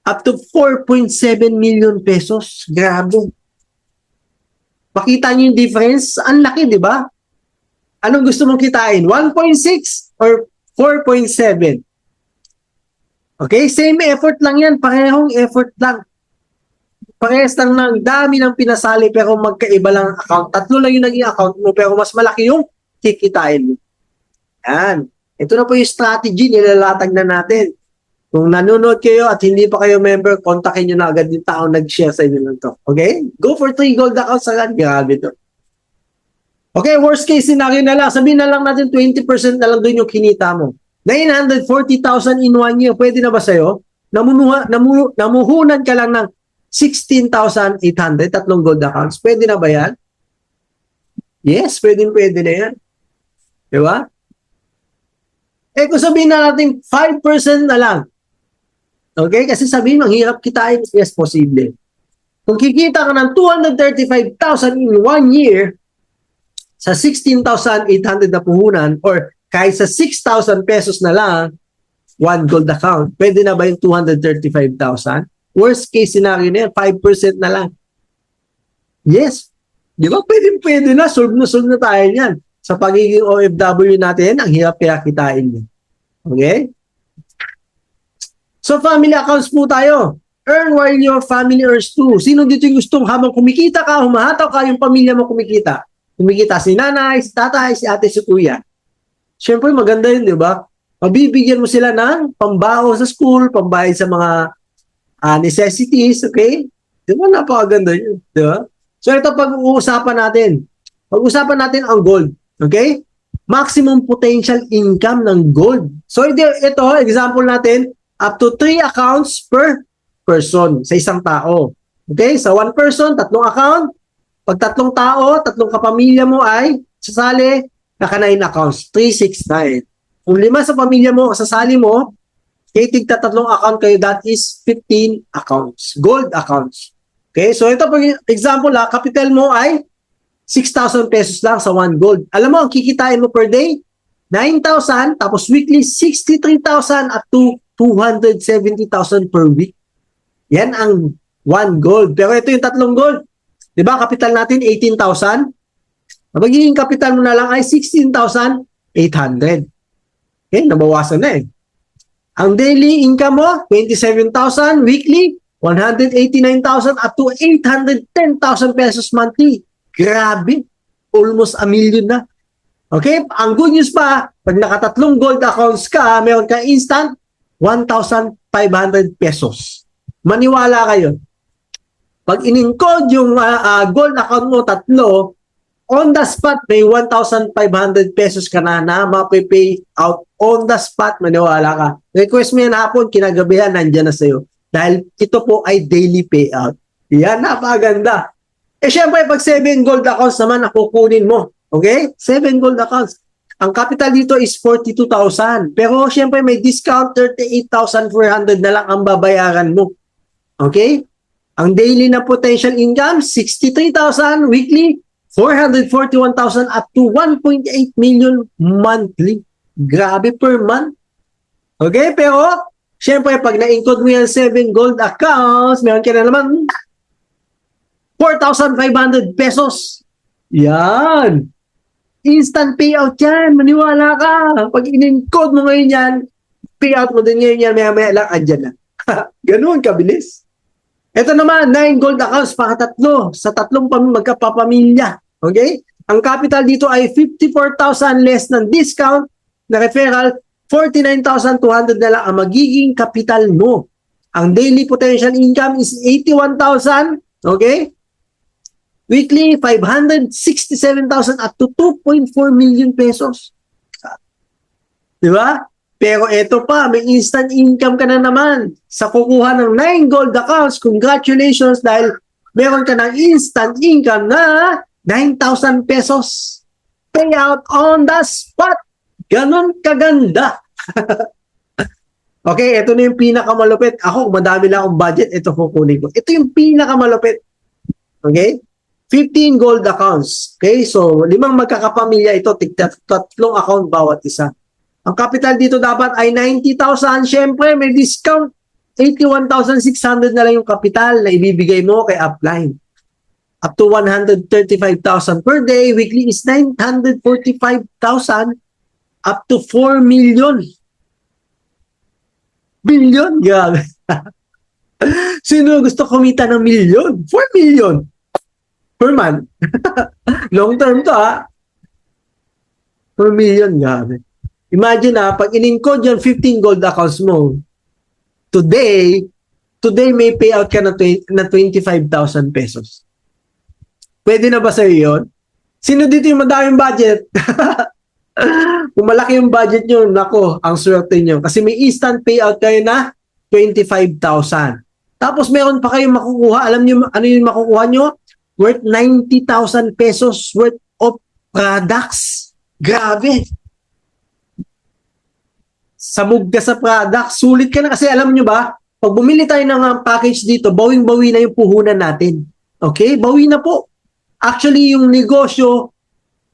up to 4.7 million pesos. Grabe. Makita niyo yung difference? Ang laki, di ba? Anong gusto mong kitain? 1.6 or 4.7? Okay? Same effort lang yan. Parehong effort lang. Parehas lang ng dami ng pinasali pero magkaiba lang account. 3 lang yung naging account mo pero mas malaki yung kikitain mo. Yan. Ito na po yung strategy, nilalatag na natin. Kung nanonood kayo at hindi pa kayo member, kontakin nyo na agad yung taong nag-share sa inyo lang to. Okay? Go for 3 gold accounts agad. Grabe to. Okay, worst case scenario na lang. Sabihin na lang natin 20% na lang doon yung kinita mo. 940,000 in 1 year. Pwede na ba sa'yo? Namuhunan ka lang ng 16,800, tatlong gold accounts. Pwede na ba yan? Yes, pwede na yan. Di ba? Eh kung sabihin na natin 5% na lang. Okay? Kasi sabihin, ang hirap kitain. Yes, posible. Kung kikita ka ng 235,000 in 1 year, sa 16,800 na puhunan, or kahit sa 6,000 pesos na lang, 1 gold account, pwede na ba yung 235,000? Worst case scenario na yan, 5% na lang. Yes. Di ba? Pwede na. Solve na tayo yan. Sa pagiging OFW natin, ang hirap kaya kitain niya. Okay? So, family accounts po tayo. Earn while your family earns too. Sino dito yung gustong habang kumikita ka, humahataw ka, yung pamilya mo kumikita? Kumikita si nanay, si tatay, si ate, si kuya. Siyempre, maganda yun, di ba? Mabibigyan mo sila ng pambaho sa school, pambayad sa mga necessities, okay? Di ba? Napakaganda yun, di ba? So, ito pag-uusapan natin. Pag-uusapan natin ang gold, okay? Maximum potential income ng gold. So, ito, example natin, up to 3 accounts per person sa isang tao. Okay? Sa 1 person, 3 account. Pag 3 tao, 3 kapamilya mo ay sasali, naka 9 accounts. 3, 6, 9. Kung 5 sa pamilya mo, sasali mo, kaya tigta 3 account kayo, that is 15 accounts. Gold accounts. Okay? So, ito pag example capital mo ay 6,000 pesos lang sa 1 gold. Alam mo, ang kikitain mo per day, 9,000, tapos weekly, 63,000 up to 270,000 per week. Yan ang 1 gold. Pero ito yung 3 gold. Di ba, kapital natin 18,000. Ang magiging kapital mo na lang ay 16,800. Okay, nabawasan na eh. Ang daily income mo, 27,000. Weekly, 189,000 up to 810,000 pesos monthly. Grabe. Almost a million na. Okay, ang good news pa, pag nakatatlong gold accounts ka, meron ka instant 1,500 pesos. Maniwala kayo. Pag in-encode yung gold account mo 3, on the spot may 1,500 pesos ka na mapipay out on the spot, maniwala ka. Request mo yan hapon, kinagabihan, nandyan na sa'yo. Dahil ito po ay daily payout. Yan, napaganda. Eh syempre, pag 7 gold accounts naman, nakukunin mo. Okay? 7 gold accounts. Ang capital dito is 42,000. Pero syempre, may discount, 38,400 na lang ang babayaran mo. Okay? Ang daily na potential income, 63,000 weekly, 441,000 up to 1.8 million monthly. Grabe per month. Okay, pero syempre pag na-encode mo yan 7 gold accounts, meron ka na naman 4,500 pesos. Yan. Instant payout yan. Maniwala ka. Pag in-encode mo ngayon yan, payout mo din ngayon yan, maya-maya lang, andyan na. Ganun, kabilis. Ito naman, 9 gold accounts para 3 sa 3 magkapapamilya. Okay? Ang capital dito ay 54,000 less ng discount na referral, 49,200 na lang ang magiging capital mo. Ang daily potential income is 81,000. Okay? Weekly, 567,000 up to 2.4 million pesos. Di ba? Pero ito pa, may instant income ka na naman sa kukuha ng 9 gold accounts. Congratulations dahil meron ka ng instant income na 9,000 pesos. Payout on the spot. Ganon kaganda. Okay, ito na yung pinakamalupit. Ako, madami lang akong budget. Ito kukunin ko. Ito yung pinakamalupit. Okay? 15 gold accounts. Okay? So, 5 magkakapamilya ito. 3 account bawat isa. Ang capital dito dapat ay 90,000. Siyempre, may discount. 81,600 na lang yung capital na ibibigay mo kay upline. Up to 135,000 per day. Weekly is 945,000 up to 4 million. Billion? Grabe. Sino gusto kumita ng million? 4 million per month. Long term to, ha? 4 million, grabe. Imagine pag in-encode yung 15 gold accounts mo, today may payout ka na 25,000 pesos. Pwede na ba sa'yo yun? Sino dito yung madaming budget? Kung malaki yung budget nyo, nako, ang swerte nyo. Kasi may instant payout kayo na 25,000. Tapos meron pa kayong makukuha. Alam nyo ano yung makukuha nyo? Worth 90,000 pesos worth of products. Grabe. Sabog ka sa product. Sulit ka na kasi alam nyo ba, pag bumili tayo ng package dito, bawing-bawi na yung puhunan natin. Okay? Bawi na po. Actually, yung negosyo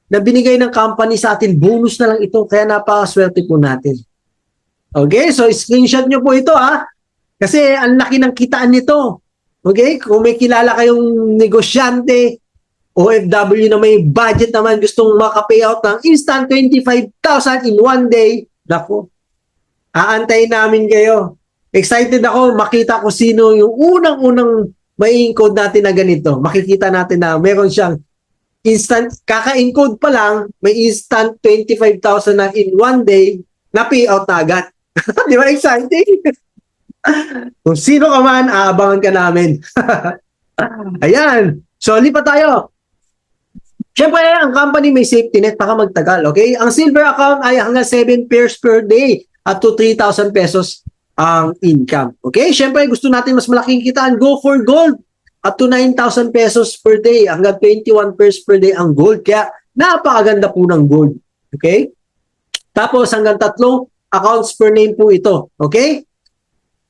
na binigay ng company sa atin, bonus na lang ito. Kaya napakaswerte po natin. Okay? So, screenshot nyo po ito Kasi ang laki ng kitaan nito. Okay? Kung may kilala kayong negosyante, OFW na may budget naman, gustong maka-payout ng instant 25,000 in one day, naku, aantayin namin kayo. Excited ako makita ko sino yung unang-unang may encode natin na ganito. Makikita natin na meron siyang instant, kaka-encode pa lang, may instant 25,000 na in one day na payout na agad. Di ba exciting? Kung sino ka man, aabangan ka namin. Ayan. So, lipat tayo. Siyempre, ang company may safety net baka magtagal, okay? Ang silver account ay hanggang 7 pairs per day up to 3,000 pesos ang income. Okay? Siyempre, gusto natin mas malaking kitaan, go for gold. Up to 9,000 pesos per day, hanggang 21 pairs per day ang gold. Kaya, napakaganda po ng gold. Okay? Tapos, hanggang 3 accounts per name po ito. Okay?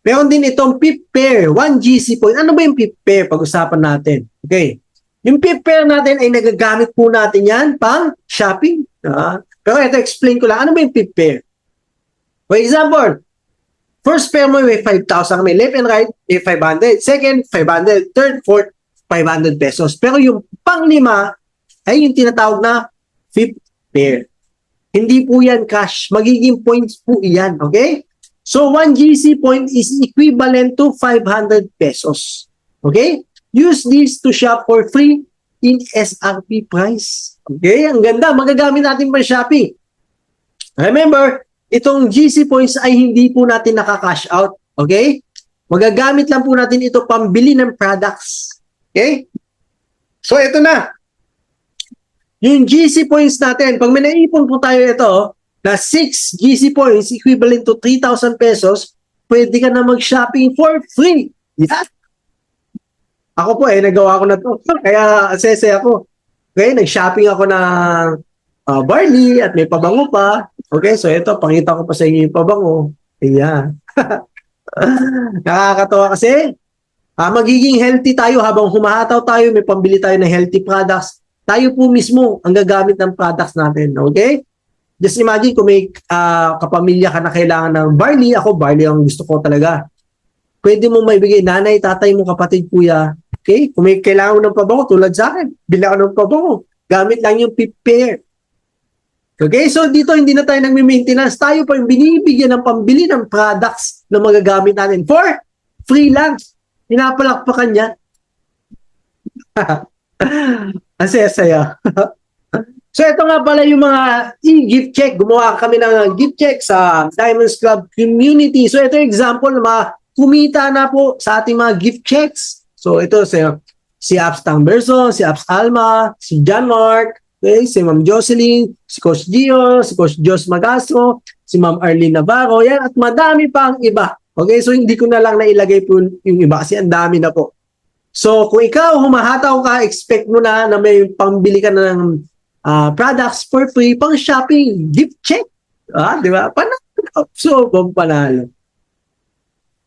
Meron din itong PIP pair, 1 GC point. Ano ba yung PIP pair? Pag-usapan natin. Okay? Yung PIP pair natin ay nagagamit po natin yan pang shopping. Pero ito, explain ko lang. Ano ba yung PIP pair? For example, first pair mo may 5,000 kami. Left and right, may 500. Second, 500. Third, fourth, 500 pesos. Pero yung pang-lima ay yung tinatawag na fifth pair. Hindi po yan cash. Magiging points po yan. Okay? So, 1 GC point is equivalent to 500 pesos. Okay? Use this to shop for free in SRP price. Okay? Ang ganda. Magagamit natin pa shopping. Remember, itong GC points ay hindi po natin nakaka-cash out. Okay? Magagamit lang po natin ito pambili ng products. Okay? So, ito na. Yung GC points natin, pag may naipon po tayo ito, na 6 GC points equivalent to 3,000 pesos, pwede ka na mag-shopping for free. Yeah. Ako po nagawa ko na to. Kaya asese ako. Okay, nag-shopping ako ng barley at may pabango pa. Okay, so ito, pakita ko pa sa inyo yung pabango. Ayan. Nakakatawa kasi, magiging healthy tayo habang humahataw tayo, may pambili tayo ng healthy products. Tayo po mismo ang gagamit ng products natin. Okay? Just imagine kung may kapamilya ka na kailangan ng barley. Ako, barley ang gusto ko talaga. Pwede mo maibigay nanay, tatay mo, kapatid, kuya. Okay? Kung may kailangan ng pabango, tulad sa akin, bila ka ng pabango. Gamit lang yung PIP pair. Okay? So, dito hindi na tayo nagme-maintenance. Tayo pa yung binibigyan ng pambili ng products na magagamit natin for free lang. Pinapalakpakan niya. Ang saya-saya. So, ito nga pala yung mga e-gift check. Gumawa kami ng gift check sa Diamonds Club community. So, ito yung example na mga kumita na po sa ating mga gift checks. So, ito si Abs Tangberson, si Abs Alma, si John Mark, okay, si Ma'am Jocelyn, si Coach Gio, si Coach Jos Magaso, si Ma'am Arlene Navarro, yan, at madami pa ang iba. Okay, so hindi ko na lang nailagay po yung iba kasi ang dami na po. So, kung ikaw humahataw ka, expect mo na may pambili ka na ng products for free, pang shopping, gift check. Di ba? Panalo. So, panalo.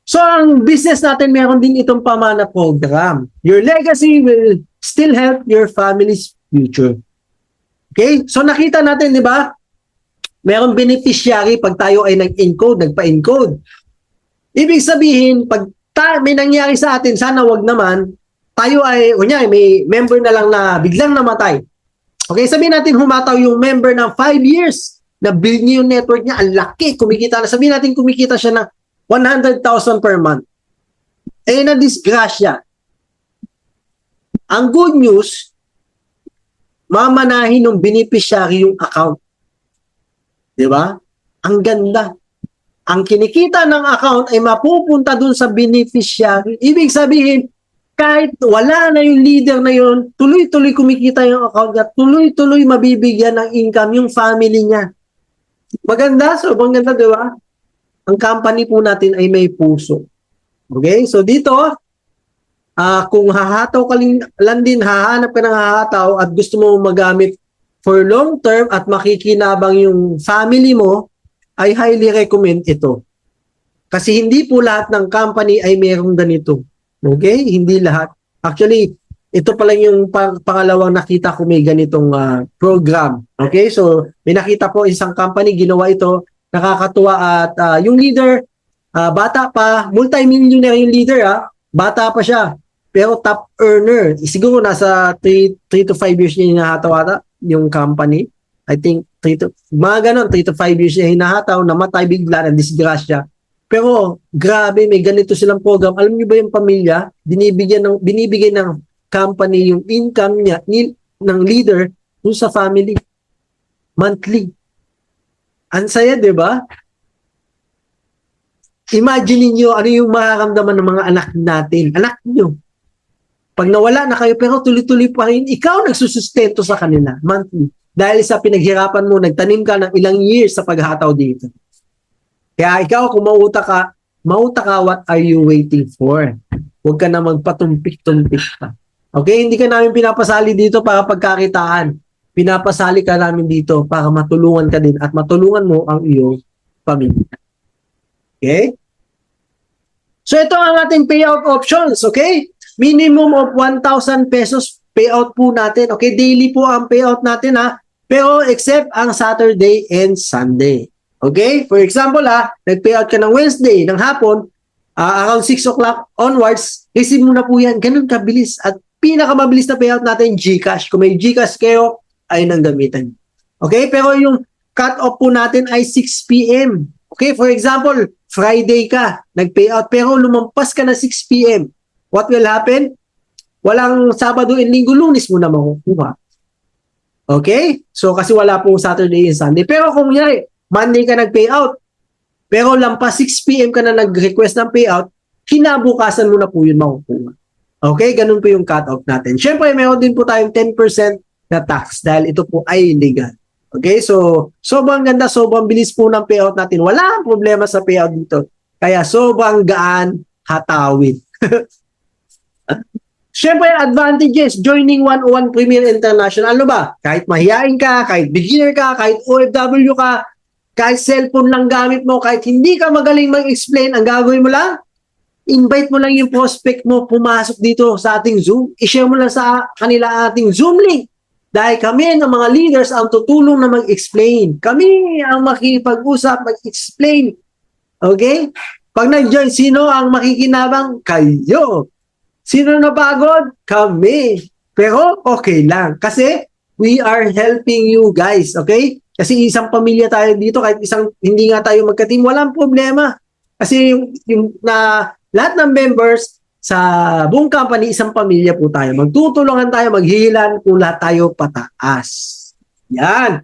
So, ang business natin, meron din itong pamana program. Your legacy will still help your family's future. Okay? So, nakita natin, di ba? Meron beneficiary pag tayo ay nag-encode, nagpa-encode. Ibig sabihin, pag may nangyari sa atin, sana wag naman, tayo ay, kunyari, may member na lang na biglang namatay. Okay, sabihin natin humataw yung member ng 5 years, na build niya yung network niya, ang laki, kumikita na. Sabihin natin kumikita siya ng 100,000 per month. Na-disgrasya. Ang good news, mamanahin ng beneficiary yung account. Di ba? Ang ganda. Ang kinikita ng account ay mapupunta dun sa beneficiary. Ibig sabihin, kahit wala na yung leader na yun, tuloy-tuloy kumikita yung account niya, tuloy-tuloy mabibigyan ng income yung family niya. Maganda, sobrang ganda, di ba? Ang company po natin ay may puso. Okay? So dito, kung hahataw ka lang din, hahanap ka ng hahataw at gusto mo magamit for long term at makikinabang yung family mo, I highly recommend ito. Kasi hindi po lahat ng company ay mayroong ganito. Okay? Hindi lahat. Actually, ito pa lang yung pangalawang nakita ko may ganitong program. Okay? So, may nakita po isang company, ginawa ito, nakakatuwa at yung leader, bata pa, multi-millionaire yung leader, bata pa siya, pero top earner. Siguro nasa 3 to 5 years niya hinahataw ata yung company. I think 3 to 5 years niya hinahataw, namatay bigla, na disgrasya. Pero grabe, may ganito silang program. Alam niyo ba yung pamilya, binibigyan ng company yung income niya ng leader dun sa family monthly. Ang saya, 'di ba? Imagine niyo ano yung mararamdaman ng mga anak natin. Anak niyo. Pag nawala na kayo pero tuloy-tuloy pa rin, ikaw nagsusustento sa kanila monthly. Dahil sa pinaghirapan mo, nagtanim ka ng ilang years sa paghataw dito. Kaya ikaw, kung mauta ka, what are you waiting for? Huwag ka na magpatumpik-tumpik pa. Okay? Hindi ka namin pinapasali dito para pagkakitaan. Pinapasali ka namin dito para matulungan ka din at matulungan mo ang iyong pamilya. Okay? So ito ang ating payout options. Okay? Minimum of 1,000 pesos payout po natin. Okay? Daily po ang payout natin Pero except ang Saturday and Sunday. Okay? For example, nag-payout ka ng Wednesday, ng hapon, around 6 o'clock onwards, receive mo na po yan. Ganun kabilis. At pinakamabilis na payout natin, GCash. Kung may GCash kayo, ay nang gamitan. Okay? Pero yung cut-off po natin ay 6 p.m. Okay? For example, Friday ka, nag-payout, pero lumampas ka na 6 p.m. What will happen? Walang Sabado and Linggo, Lunes mo na makukuha. Okay? So, kasi wala pong Saturday and Sunday. Pero kung yari, Monday ka nag-payout, pero lampas 6 p.m. ka na nag-request ng payout, kinabukasan mo na po yun makukuha. Okay? Ganun po yung cut-off natin. Siyempre, meron din po tayong 10% na tax dahil ito po ay legal. Okay? So, sobrang ganda, sobrang bilis po ng payout natin. Wala problema sa payout dito. Kaya sobrang gaan hatawin. Siyempre, advantages, joining 101 Premier International. Ano ba? Kahit mahihain ka, kahit beginner ka, kahit OFW ka, kahit cellphone lang gamit mo, kahit hindi ka magaling mag-explain, ang gagawin mo lang, invite mo lang yung prospect mo, pumasok dito sa ating Zoom, i-share mo lang sa kanila ating Zoom link. Dahil kami ng mga leaders ang tutulong na mag-explain. Kami ang makipag-usap, mag-explain. Okay? Pag nag-join, sino ang makikinabang? Kayo. Sino napagod? Kami. Pero okay lang. Kasi we are helping you guys. Okay? Kasi isang pamilya tayo dito, kahit hindi nga tayo magka-team, walang problema. Kasi lahat ng members sa buong company, isang pamilya po tayo. Magtutulungan tayo, maghihilan po lahat tayo pataas. Yan.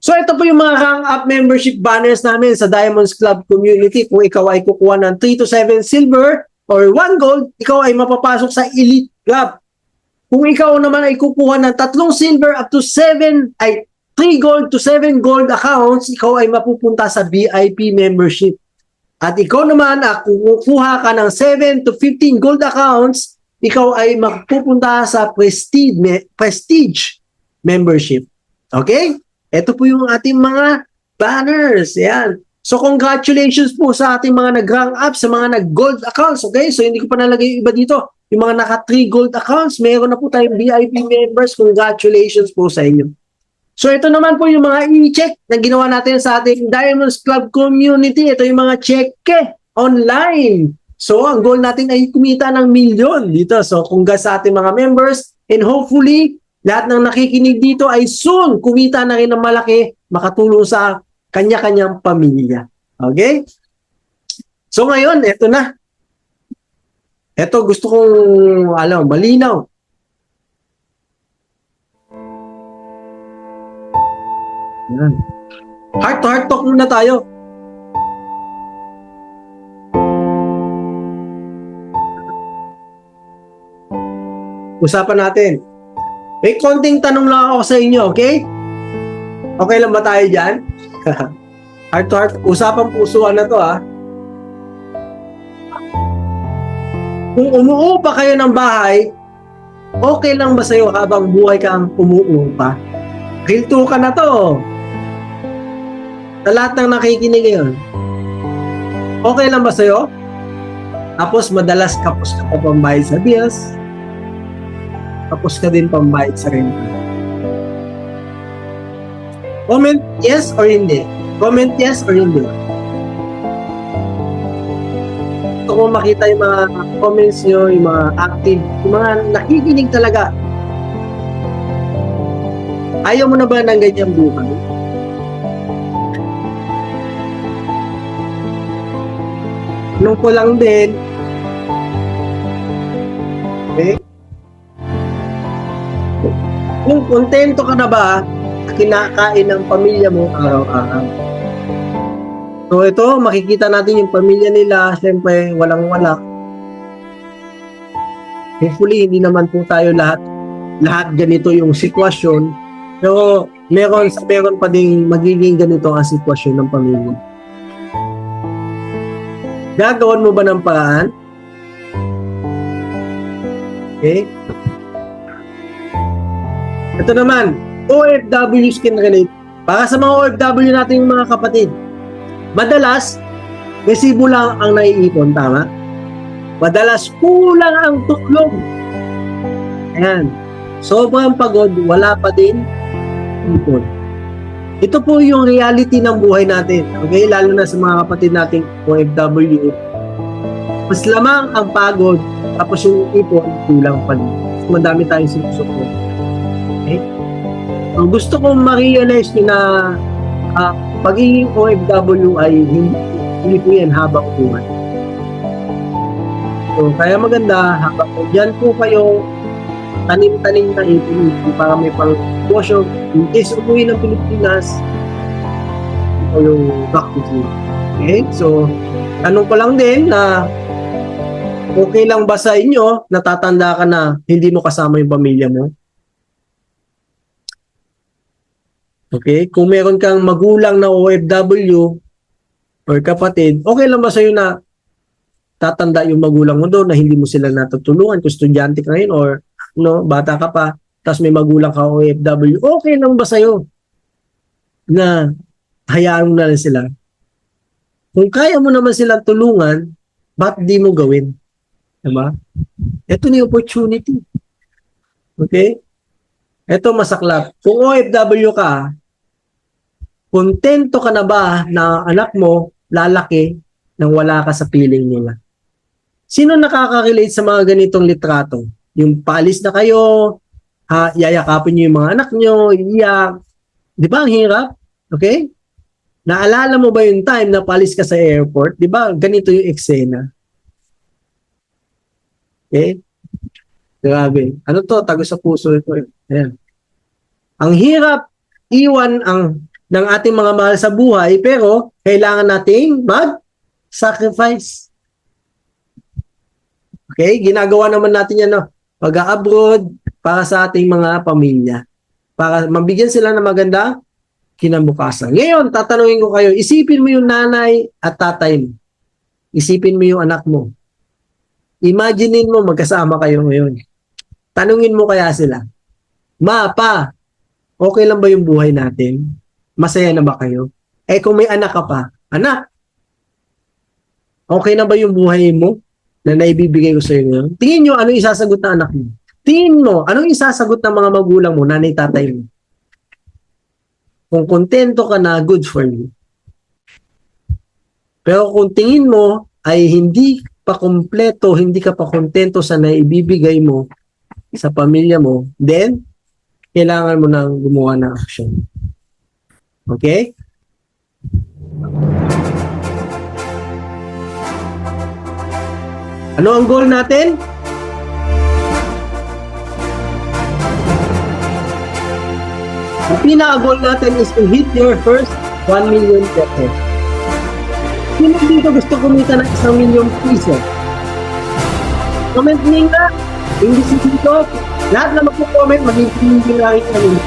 So ito po yung mga rank up membership banners namin sa Diamonds Club community. Kung ikaw ay kukuha ng 3 to 7 silver or 1 gold, ikaw ay mapapasok sa Elite Club. Kung ikaw naman ay kukuha ng 3 silver up to 3 gold to 7 gold accounts, ikaw ay mapupunta sa VIP membership. At ikaw naman, kung kukuha ka ng 7 to 15 gold accounts, ikaw ay mapupunta sa prestige membership. Okay? Ito po yung ating mga banners. Yan. So, congratulations po sa ating mga nag-rank up, sa mga nag-gold accounts. Okay? So, hindi ko pa nalagay yung iba dito. Yung mga naka-3 gold accounts, meron na po tayong VIP members. Congratulations po sa inyo. So ito naman po yung mga i-check na ginawa natin sa ating Diamonds Club community. Ito yung mga cheque online. So ang goal natin ay kumita ng milyon dito. So congrats sa ating mga members and hopefully lahat ng nakikinig dito ay soon kumita na rin ng malaki, makatulong sa kanya-kanyang pamilya. Okay? So ngayon, ito na. Ito gusto kong malinaw. Yan. Heart to heart talk muna tayo. usapan natin. May konting tanong lang ako sa inyo, okay? Okay lang ba tayo dyan? Heart to heart, usapang pusuan na to, ha? Kung umuupa kayo ng bahay, okay lang ba sa'yo habang buhay kang umuupa? Real to ka na to. Sa lahat ng nakikinig ngayon, okay lang ba sa'yo? Tapos madalas kapos ka pa pambayad sa bills, tapos ka din pambayad sa renta. Comment yes or hindi. Comment yes or hindi. Gusto ko makita yung mga comments nyo, yung mga active, yung mga nakikinig talaga. Ayaw mo na ba ng ganyang buhay? Nung ko lang din, okay? Kung kontento ka na ba sa kinakain ng pamilya mo araw-araw? So ito, makikita natin yung pamilya nila, syempre walang-wala. Hopefully, hindi naman po tayo lahat ganito yung sitwasyon. Pero meron pa ding magiging ganito ang sitwasyon ng pamilya. Gagawin mo ba ng paraan? Okay? Ito naman, OFWs can relate. Para sa mga OFW natin yung mga kapatid, madalas, resibo lang ang naiipon, tama? Madalas, kulang ang tulog. Ayan. Sobrang pagod, wala pa din ipon. Ito po yung reality ng buhay natin. Okay? Lalo na sa mga kapatid nating OFW. Mas lamang ang pagod, tapos yung ipon, kulang pa din. Madami tayong sinusuko. Okay? Ang gusto kong ma-realize nyo na pagiging OFW ay hindi po yan habang buhay. So, kaya maganda, habang dyan po kayo, tanim-tanim na ipon para may pang-posyo. In case umuwi ng Pilipinas, ito yung back to you. Okay? So, tanong ko lang din na okay lang ba sa inyo, natatanda ka na hindi mo kasama yung pamilya mo? Okay? Kung meron kang magulang na OFW or kapatid, okay lang ba sa'yo na tatanda yung magulang mo doon na hindi mo sila natutulungan kung estudyante ka ngayon or bata ka pa, tapos may magulang ka OFW, okay lang ba sa'yo na hayaan mo na lang sila? Kung kaya mo naman silang tulungan, ba't di mo gawin? Diba? Ito na yung opportunity. Okay? Ito masaklap. Kung OFW ka, kontento ka na ba na anak mo lalaki nang wala ka sa piling nila? Sino nakaka-relate sa mga ganitong litrato? Yung palis na kayo, yayakapin nyo yung mga anak nyo, iiyak. Di ba ang hirap? Okay? Naalala mo ba yung time na palis ka sa airport? Di ba ganito yung eksena? Okay? Grabe. Ano to? Tago sa puso ito. Ayan. Ang hirap iwan ng ating mga mahal sa buhay, pero kailangan nating mag-sacrifice. Okay? Ginagawa naman natin yan, pag-abroad para sa ating mga pamilya. Para mabigyan sila ng maganda kinabukasan. Ngayon, tatanungin ko kayo, isipin mo yung nanay at tatay mo. Isipin mo yung anak mo. Imaginein mo magkasama kayo ngayon. Tanungin mo kaya sila, Ma, Pa, okay lang ba yung buhay natin? Masaya na ba kayo? Kung may anak ka pa, anak, okay na ba yung buhay mo na naibibigay ko sa iyo ngayon? Tingin nyo, anong isasagot na anak mo? Tingin mo, anong isasagot ng mga magulang mo, nanay, tatay mo? Kung kontento ka na, good for you. Pero kung tingin mo ay hindi pa kompleto, hindi ka pa kontento sa naibibigay mo sa pamilya mo, then, kailangan mo nang gumawa ng action. Okay? Ano ang goal natin? Ang pinaka-goal natin is to hit your first 1 million pesos. Sino dito gusto kumita ng 1 million piso? Comment nyo na. Hindi si dito, lahat na magpo-comment, magiging langit na nila.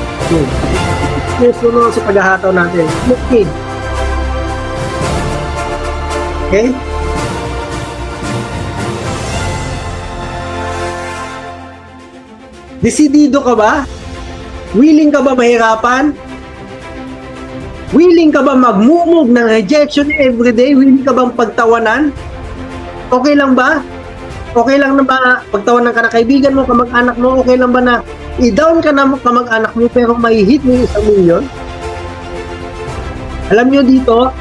Yes, sunod sa paghahataw natin. Okay. Okay? Desidido ka ba? Willing ka ba mahirapan? Willing ka ba mag-move ng rejection everyday? Willing ka bang pagtawanan? Okay lang ba? Okay lang na ba pagtawanan ka na kaibigan mo, kamag-anak mo? Okay lang ba na i-down ka na kamag-anak mo pero may hit mo yung 1 million? Alam nyo dito,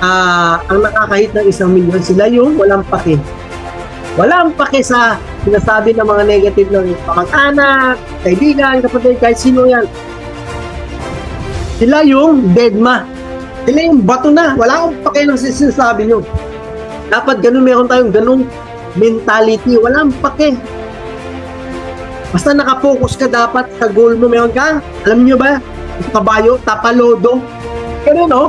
ang nakakahit ng 1 million, sila yung walang pake. Walang pake sa sinasabi ng mga negative ng kamag-anak, kaibigan, kapatid, kahit sino yan. Sila yung deadma. Sila yung bato na. Wala akong pake ng sinasabi nyo. Dapat ganun, meron tayong ganung mentality. Walang pake. Basta nakafocus ka dapat sa goal mo. Meron ka, alam nyo ba, kabayo, tapalodo. Ganun, no?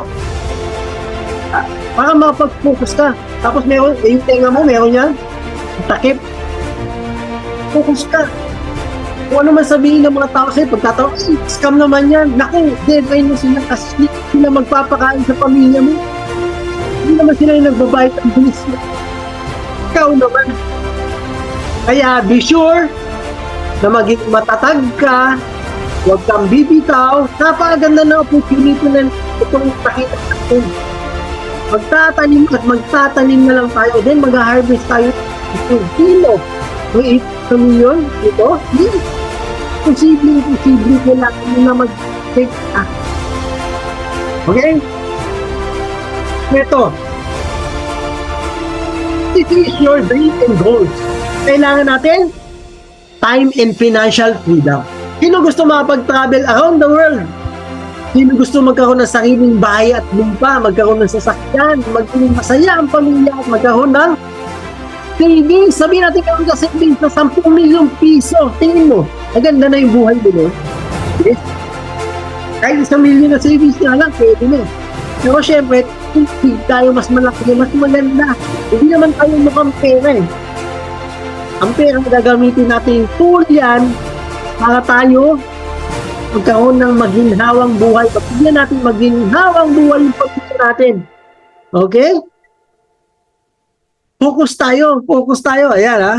Para makapag-focus ka. Tapos meron, yung tenga mo, meron yan. Takip. Focus ka. Kung ano man sabihin ng mga tao sa'yo, pagtatawa, scam naman yan. Naku, deadline mo sila kasi sila magpapakain sa pamilya mo. Hindi naman sila yung nagbabayad ang bilis mo. Ikaw naman. Kaya be sure na maging matatag ka, huwag kang bibitaw. Napakaganda na opportunity na itong nakita natin. Magtatanim at magtatanim na lang tayo. Then mag-harvest tayo. Ito, kilo. May 8 million. Ito, hindi. Posible kailangan na mag-take action. Okay? Ito. This is your dream and goals. Kailangan natin time and financial freedom. Sino gusto makapag-travel around the world? Sino gusto magkaroon ng sariling bahay at lupa, magkaroon ng sasakyan, maging masaya ang pamilya at magkaroon ng savings? Sabihin natin karoon ka savings na 10 milyong piso. Tingin mo, maganda na yung buhay mo, no? Yes. Kahit 1 milyon na savings na lang, pwede na. Pero syempre, hindi tayo mas malaki, mas maganda. Hindi naman tayo mukhang pera eh. Ang pera na gagamitin natin tool yan para tayo magkaroon ng maginhawang buhay. Pagpigyan natin maginhawang buhay yung pagpigyan natin. Okay? Focus tayo. Ayan ha.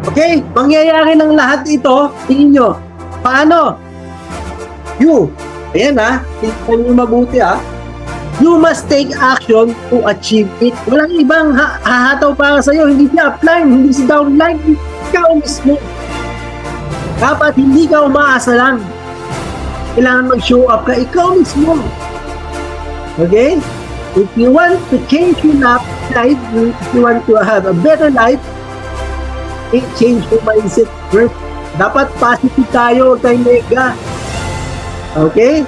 Okay? Mangyayari ng lahat ito, tingin nyo. Paano? Ayan ha. Tingnan nyo mabuti ha. You must take action to achieve it. Walang ibang hahataw para sa'yo. Hindi si upline, hindi si downline. Ikaw mismo. Dapat hindi ka umaasa lang. Kailangan mag-show up ka. Ikaw mismo. Okay? If you want to change your life, if you want to have a better life, change your mindset first. Dapat positive tayo, tayo mega. Okay?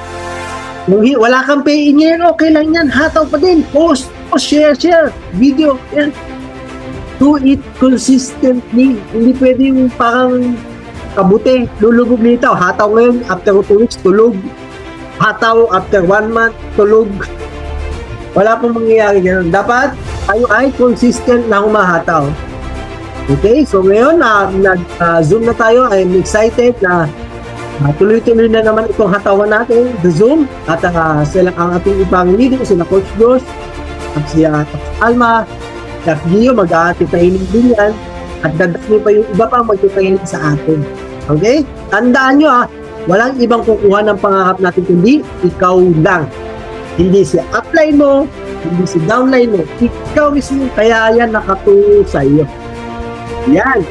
Wala kang pay-in yan, okay lang yan. Hataw pa din. Post, share. Video. Yan. Do it consistently. Hindi pwede yung parang kabute. Lulubog nito. Hataw ngayon, after 2 weeks, tulog. Hataw after 1 month, tulog. Wala pong mangyayari ganun. Dapat tayo ay consistent na humahataw. Okay? So ngayon, nag-zoom na tayo. I'm excited na tuloy-tuloy na naman itong hatawan natin, the Zoom, at sila ang ating ibang leader, sila Coach Josh, at si Alma, at Gio, mag-aatitainin din yan, at dadami pa yung iba pang magtitainin sa atin. Okay? Tandaan nyo walang ibang kukuha ng pangarap natin, kundi ikaw lang. Hindi si upline mo, hindi si downline mo, ikaw mismo, kaya yan nakatulong sa iyo. Yan.